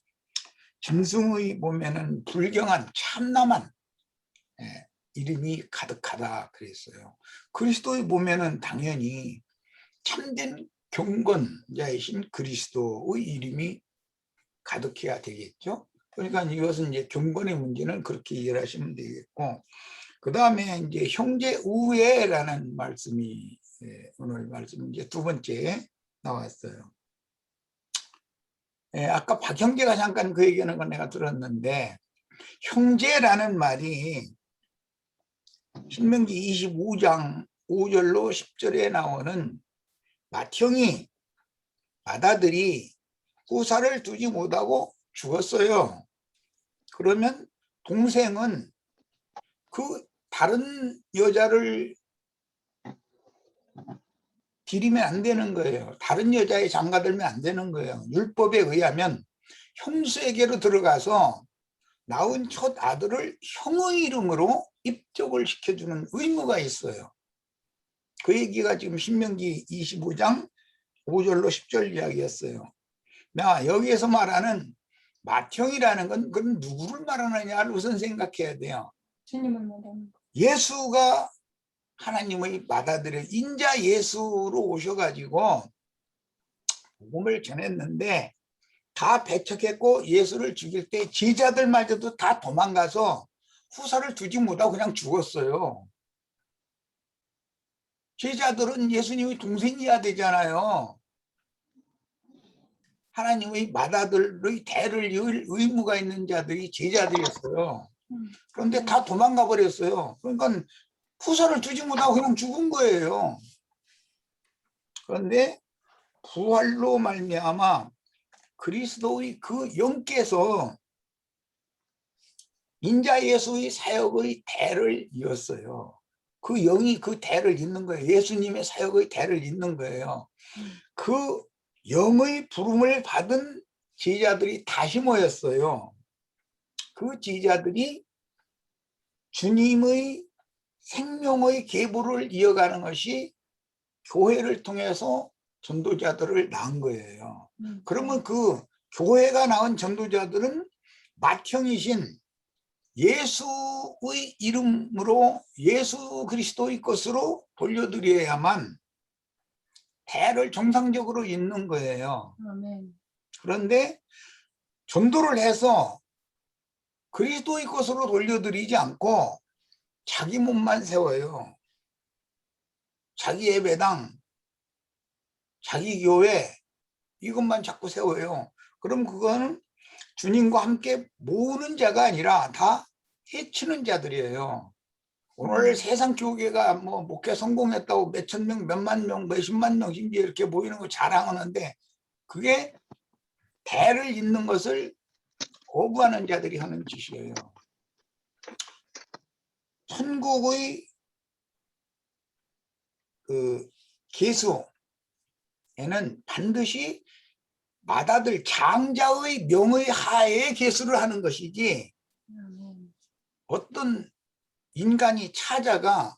짐승의 보면은 불경한 참남한 이름이 가득하다 그랬어요. 그리스도에 보면은 당연히 참된 경건자이신 그리스도의 이름이 가득해야 되겠죠. 그러니까 이것은 이제 경건의 문제는 그렇게 이해하시면 되겠고, 그 다음에 이제 형제 우애라는 말씀이 오늘 말씀 이제 두 번째 나왔어요. 아까 박 형제가 잠깐 그 얘기하는 건 내가 들었는데 형제라는 말이 신명기 25장 5절로 10절에 나오는 맏형이 맏아들이 후사를 두지 못하고 죽었어요. 그러면 동생은 그 다른 여자를 기리면 안 되는 거예요. 다른 여자에 장가들면 안 되는 거예요. 율법에 의하면 형수에게로 들어가서 낳은 첫 아들을 형의 이름으로 입적을 시켜주는 의무가 있어요. 그 얘기가 지금 신명기 25장 5절로 10절 이야기였어요. 여기에서 말하는 맏형이라는 건 그건 누구를 말하느냐를 우선 생각해야 돼요. 주님을 말하는 거. 예수가 하나님의 맏아들이에요. 인자 예수로 오셔가지고 복음을 전했는데 다 배척했고 예수를 죽일 때 제자들마저도 다 도망가서 후사를 두지 못하고 그냥 죽었어요. 제자들은 예수님의 동생이어야 되잖아요. 하나님의 맏아들의 대를 이을 의무가 있는 자들이 제자들이었어요. 그런데 다 도망가 버렸어요. 그러니까 후사를 두지 못하고 그냥 죽은 거예요. 그런데 부활로 말미암아 그리스도의 그 영께서 인자 예수의 사역의 대를 이었어요. 그 영이 그 대를 잇는 거예요. 예수님의 사역의 대를 잇는 거예요. 그 영의 부름을 받은 제자들이 다시 모였어요. 그 제자들이 주님의 생명의 계보를 이어가는 것이 교회를 통해서 전도자들을 낳은 거예요. 그러면 그 교회가 낳은 전도자들은 맏형이신 예수의 이름으로 예수 그리스도의 것으로 돌려드려야만 대를 정상적으로 잇는 거예요. 아멘. 그런데 전도를 해서 그리스도의 것으로 돌려드리지 않고 자기 몸만 세워요. 자기 예배당, 자기 교회 이것만 자꾸 세워요. 그럼 그거는 주님과 함께 모으는 자가 아니라 다 해치는 자들이에요. 오늘 세상 교회가 뭐 목회 성공했다고 몇천 명, 몇만 명, 몇십만 명 심지어 이렇게 모이는 거 자랑하는데 그게 대를 잇는 것을 거부하는 자들이 하는 짓이에요. 천국의 그 계수에는 반드시 맏아들 장자의 명의 하에 계수를 하는 것이지 어떤 인간이 차자가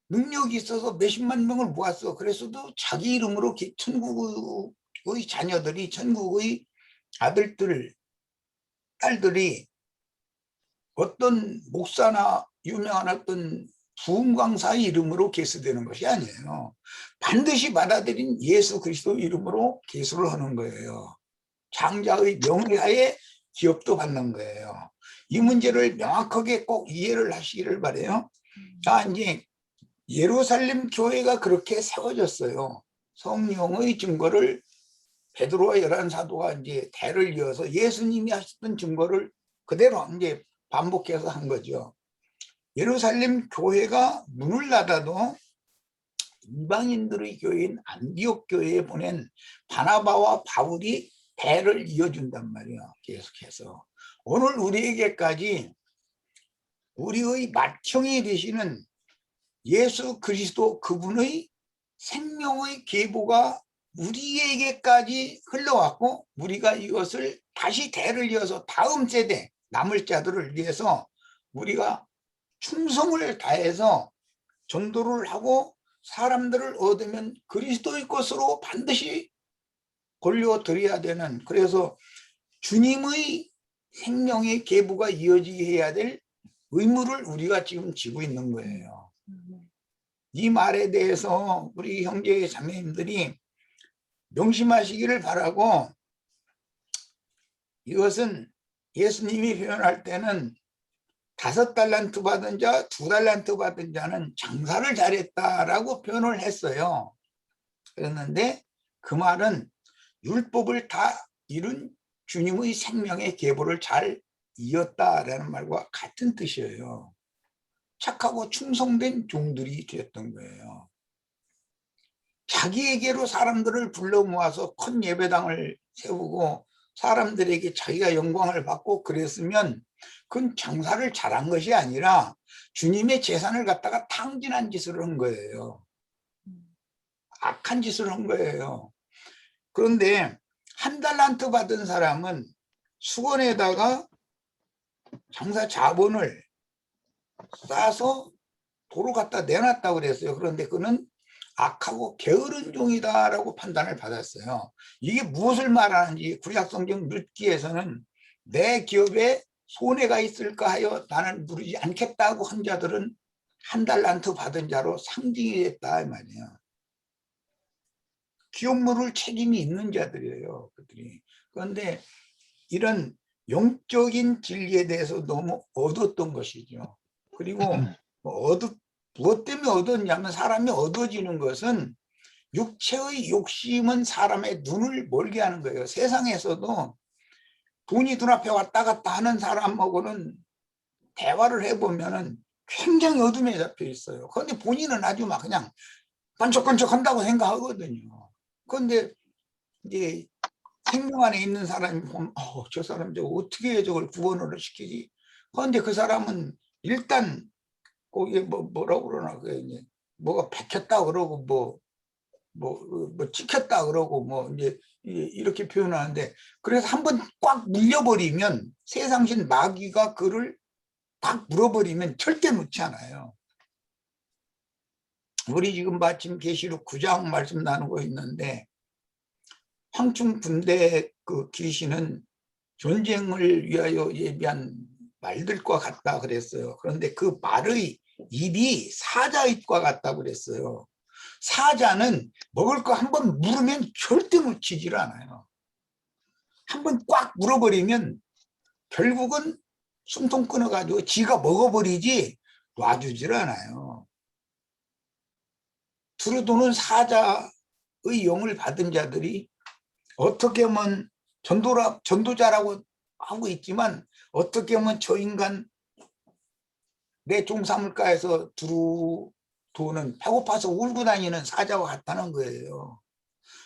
능력이 있어서 몇십만 명을 모았어. 그래서도 자기 이름으로 천국의 자녀들이 천국의 아들들, 딸들이 어떤 목사나 유명한 어떤 부흥광사의 이름으로 계수되는 것이 아니에요. 반드시 받아들인 예수 그리스도 이름으로 계수를 하는 거예요. 장자의 명예하에 기업도 받는 거예요. 이 문제를 명확하게 꼭 이해를 하시기를 바라요. 이제 예루살렘 교회가 그렇게 세워졌어요. 성령의 증거를 베드로와 열한 사도가 이제 대를 이어서 예수님이 하셨던 증거를 그대로 이제 반복해서 한 거죠. 예루살렘 교회가 문을 닫아도 이방인들의 교회인 안디옥 교회에 보낸 바나바와 바울이 대를 이어준단 말이에요. 계속해서 오늘 우리에게까지 우리의 맏형이 되시는 예수 그리스도 그분의 생명의 계보가 우리에게까지 흘러왔고 우리가 이것을 다시 대를 이어서 다음 세대 남을 자들을 위해서 우리가 충성을 다해서 전도를 하고 사람들을 얻으면 그리스도의 것으로 반드시 돌려드려야 되는, 그래서 주님의 생명의 계보가 이어지게 해야 될 의무를 우리가 지금 지고 있는 거예요. 이 말에 대해서 우리 형제 자매님들이 명심하시기를 바라고, 이것은 예수님이 표현할 때는 5달란트 받은 자, 2달란트 받은 자는 장사를 잘했다라고 표현을 했어요. 그랬는데 그 말은 율법을 다 이룬 주님의 생명의 계보를 잘 이었다라는 말과 같은 뜻이에요. 착하고 충성된 종들이 되었던 거예요. 자기에게로 사람들을 불러 모아서 큰 예배당을 세우고 사람들에게 자기가 영광을 받고 그랬으면 그건 장사를 잘한 것이 아니라 주님의 재산을 갖다가 탕진한 짓을 한 거예요. 악한 짓을 한 거예요. 그런데 1달란트 받은 사람은 수건에다가 장사 자본을 싸서 도로 갖다 내놨다고 그랬어요. 그런데 그는 악하고 게으른 종이다라고 판단을 받았어요. 이게 무엇을 말하는지 구약성경 룻기에서는 내 기업에 손해가 있을까 하여 나는 누리지 않겠다고 한 자들은 1달란트 받은 자로 상징이 됐다 이 말이에요. 기업 물을 책임이 있는 자들이에요. 그들이. 그런데 이런 영적인 진리에 대해서 너무 얻었던 것이죠. 그리고 무엇 때문에 얻었냐면 사람이 얻어지는 것은 육체의 욕심은 사람의 눈을 멀게 하는 거예요. 세상에서도 돈이 눈앞에 왔다 갔다 하는 사람하고는 대화를 해보면은 굉장히 어둠에 잡혀 있어요. 그런데 본인은 아주 막 그냥 번쩍번쩍 한다고 생각하거든요. 그런데 이제 생명 안에 있는 사람이 보면 저 사람 저거 어떻게 저걸 구원을 시키지? 그런데 그 사람은 일단 거기에 뭐라고 그러나 이제 뭐가 박혔다 그러고 뭐 찍혔다 그러고 뭐 이제 이렇게 표현하는데 그래서 한번 꽉 물려버리면 세상신 마귀가 그를 꽉 물어버리면 절대 놓지 않아요. 우리 지금 마침 계시록 9장 말씀 나누고 있는데 황충분대 그 귀신은 전쟁을 위하여 예비한 말들과 같다 그랬어요. 그런데 그 말의 입이 사자 입과 같다 그랬어요. 사자는 먹을 거 한번 물으면 절대 놓치질 않아요. 한번 꽉 물어버리면 결국은 숨통 끊어가지고 지가 먹어버리지 놔주질 않아요. 두루도는 사자의 영을 받은 자들이 어떻게 보면 전도자라고 하고 있지만 어떻게 보면 저 인간 내 종 삼을까 해서 두루도는 배고파서 울고 다니는 사자와 같다는 거예요.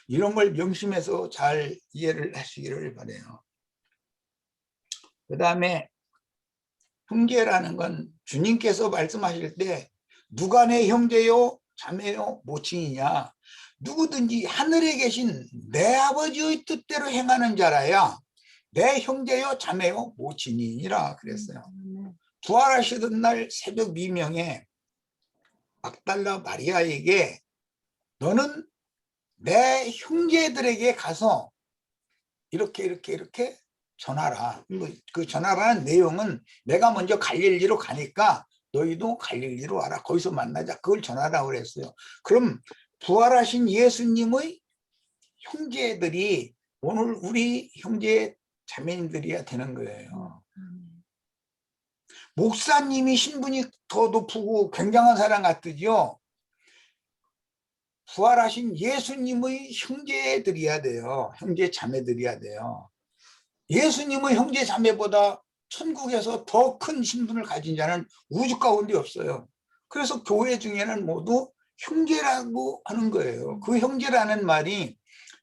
이런 걸 명심해서 잘 이해를 하시기를 바라요. 그 다음에 형제라는 건 주님께서 말씀하실 때 누가 내 형제요 자매요 모친이냐, 누구든지 하늘에 계신 내 아버지의 뜻대로 행하는 자라야 내 형제요 자매요 모친이니라 그랬어요. 부활하시던 날 새벽 미명에 막달라 마리아에게 너는 내 형제들에게 가서 이렇게 전하라. 그 전하라는 내용은 내가 먼저 갈릴리로 가니까 너희도 갈릴리로 와라. 거기서 만나자. 그걸 전하라고 그랬어요. 그럼 부활하신 예수님의 형제들이 오늘 우리 형제 자매님들이야 되는 거예요. 목사님이 신분이 더 높고 굉장한 사람 같으죠. 부활하신 예수님의 형제들이야 돼요. 형제 자매들이야 돼요. 예수님의 형제 자매보다 천국에서 더 큰 신분을 가진 자는 우주 가운데 없어요. 그래서 교회 중에는 모두 형제라고 하는 거예요. 그 형제라는 말이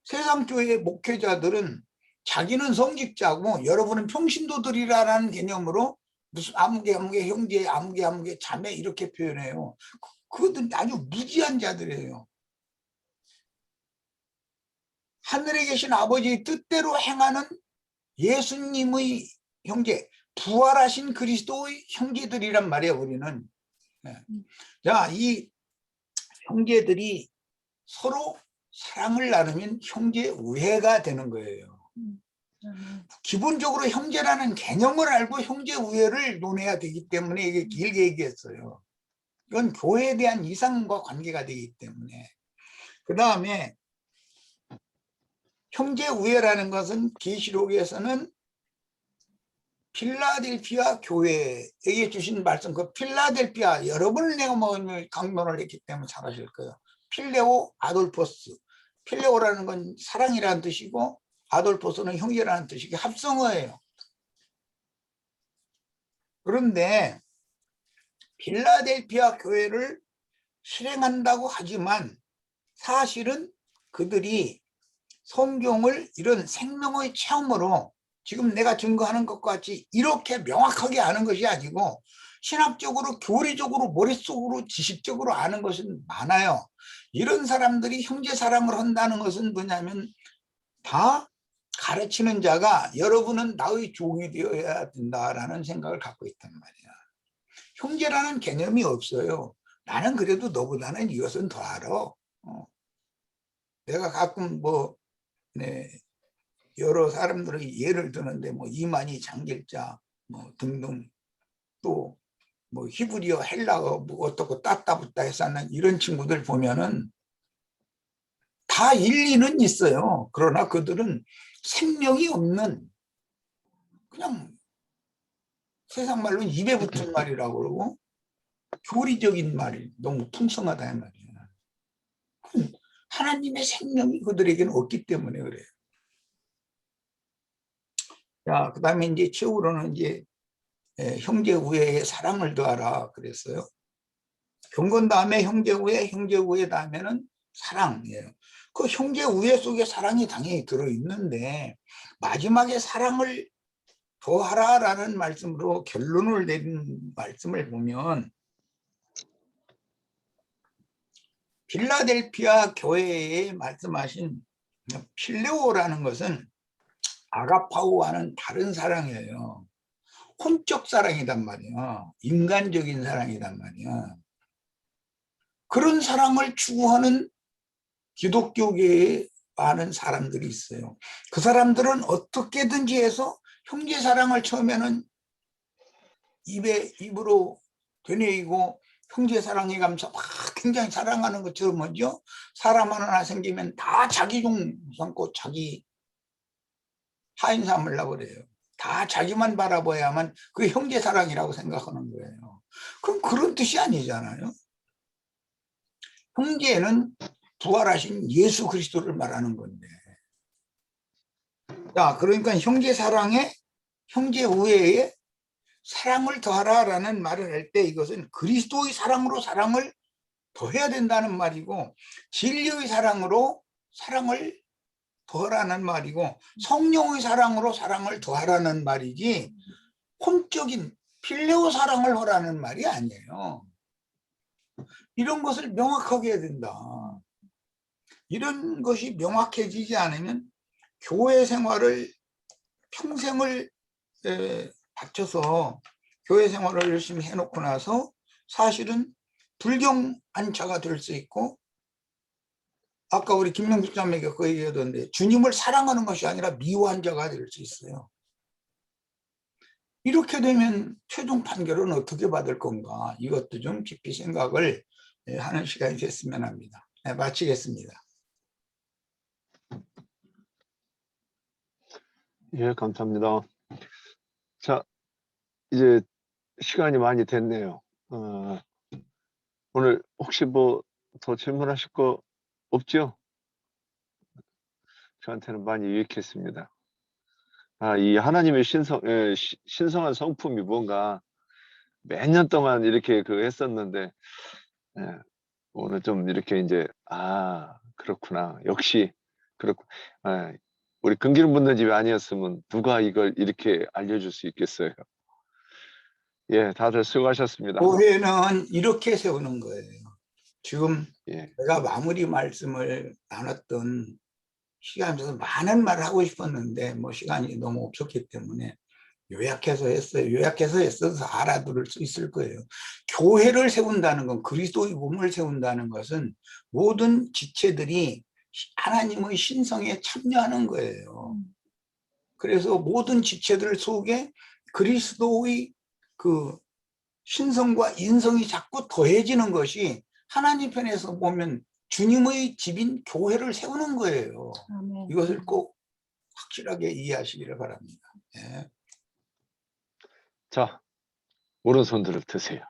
세상 교회 목회자들은 자기는 성직자고 여러분은 평신도들이라는 개념으로 무슨 아무개 형제, 아무개 자매 이렇게 표현해요. 그것은 아주 무지한 자들이에요. 하늘에 계신 아버지의 뜻대로 행하는 예수님의 형제, 부활하신 그리스도의 형제들이란 말이에요. 우리는. 자, 이 형제들이 서로 사랑을 나누면 형제 우애가 되는 거예요. 기본적으로 형제라는 개념을 알고 형제 우애를 논해야 되기 때문에 이게 길게 얘기했어요. 이건 교회에 대한 이상과 관계가 되기 때문에. 그 다음에 형제 우애라는 것은 계시록에서는 필라델피아 교회에 주신 말씀, 그 필라델피아 여러 번을 내가 뭐 강론을 했기 때문에 잘 아실 거예요. 필레오 아돌포스. 필레오라는 건 사랑이라는 뜻이고 아돌포스는 형제라는 뜻이고 합성어예요. 그런데 필라델피아 교회를 실행한다고 하지만 사실은 그들이 성경을 이런 생명의 체험으로 지금 내가 증거하는 것과 같이 이렇게 명확하게 아는 것이 아니고 신학적으로 교리적으로 머릿속으로 지식적으로 아는 것은 많아요. 이런 사람들이 형제 사랑을 한다는 것은 뭐냐면 다 가르치는 자가 여러분은 나의 종이 되어야 된다라는 생각을 갖고 있단 말이야. 형제라는 개념이 없어요. 나는 그래도 너보다는 이것은 더 알아. 내가 가끔 여러 사람들의 예를 드는데 이만희, 장길자 등등 또 히브리어, 헬라어 어떻고 따따붙다 했었는 이런 친구들 보면은 다 일리는 있어요. 그러나 그들은 생명이 없는 그냥 세상 말로는 입에 붙은 말이라고 그러고 교리적인 말이 너무 풍성하다 이 말이야. 하나님의 생명이 그들에게는 없기 때문에 그래요. 자, 그 다음에 이제 최후로는 이제 형제 우애의 사랑을 더하라 그랬어요. 경건 다음에 형제 우애 다음에는 사랑이에요. 그 형제 우애 속에 사랑이 당연히 들어있는데 마지막에 사랑을 더하라라는 말씀으로 결론을 내린 말씀을 보면 필라델피아 교회에 말씀하신 필레오라는 것은 아가파오와는 다른 사랑이에요. 혼적 사랑이단 말이야. 인간적인 사랑이단 말이야. 그런 사랑을 추구하는 기독교계에 많은 사람들이 있어요. 그 사람들은 어떻게든지 해서 형제 사랑을 처음에는 입으로 되뇌이고 형제 사랑에 감사 막 굉장히 사랑하는 것처럼 뭐죠? 사람 하나 생기면 다 자기 종 삼고 자기 하인 삼으려고 그래요. 다 자기만 바라봐야만 그게 형제 사랑이라고 생각하는 거예요. 그럼 그런 뜻이 아니잖아요. 형제는 부활하신 예수 그리스도를 말하는 건데. 자, 그러니까 형제 사랑에, 형제 우애에 사랑을 더하라라는 말을 할 때 이것은 그리스도의 사랑으로 사랑을 더해야 된다는 말이고 진리의 사랑으로 사랑을 더하라는 말이고 성령의 사랑으로 사랑을 더하라는 말이지 혼적인 필레오 사랑을 하라는 말이 아니에요. 이런 것을 명확하게 해야 된다. 이런 것이 명확해지지 않으면 교회 생활을 평생을 바쳐서 교회 생활을 열심히 해놓고 나서 사실은 불경 안차가 될 수 있고 아까 우리 김명숙 자매가 그 얘기하던데 주님을 사랑하는 것이 아니라 미워한 자가 될 수 있어요. 이렇게 되면 최종 판결은 어떻게 받을 건가 이것도 좀 깊이 생각을 하는 시간이 됐으면 합니다. 마치겠습니다. 예, 감사합니다. 자, 이제 시간이 많이 됐네요. 오늘 혹시 더 질문하실 거 없죠? 저한테는 많이 유익했습니다. 이 하나님의 신성한 성품이 뭔가 몇 년 동안 이렇게 했었는데 오늘 좀 이렇게 이제 그렇구나. 역시 그렇고 우리 금기름 붓는 집이 아니었으면 누가 이걸 이렇게 알려줄 수 있겠어요. 예, 다들 수고하셨습니다. 교회는 이렇게 세우는 거예요. 지금 내가 마무리 말씀을 나눴던 시간에서 많은 말을 하고 싶었는데 시간이 너무 없었기 때문에 요약해서 했어요. 요약해서 했어서 알아들을 수 있을 거예요. 교회를 세운다는 건 그리스도의 몸을 세운다는 것은 모든 지체들이 하나님의 신성에 참여하는 거예요. 그래서 모든 지체들 속에 그리스도의 그 신성과 인성이 자꾸 더해지는 것이 하나님 편에서 보면 주님의 집인 교회를 세우는 거예요. 이것을 꼭 확실하게 이해하시기를 바랍니다. 예. 자, 오른손 들어 드세요.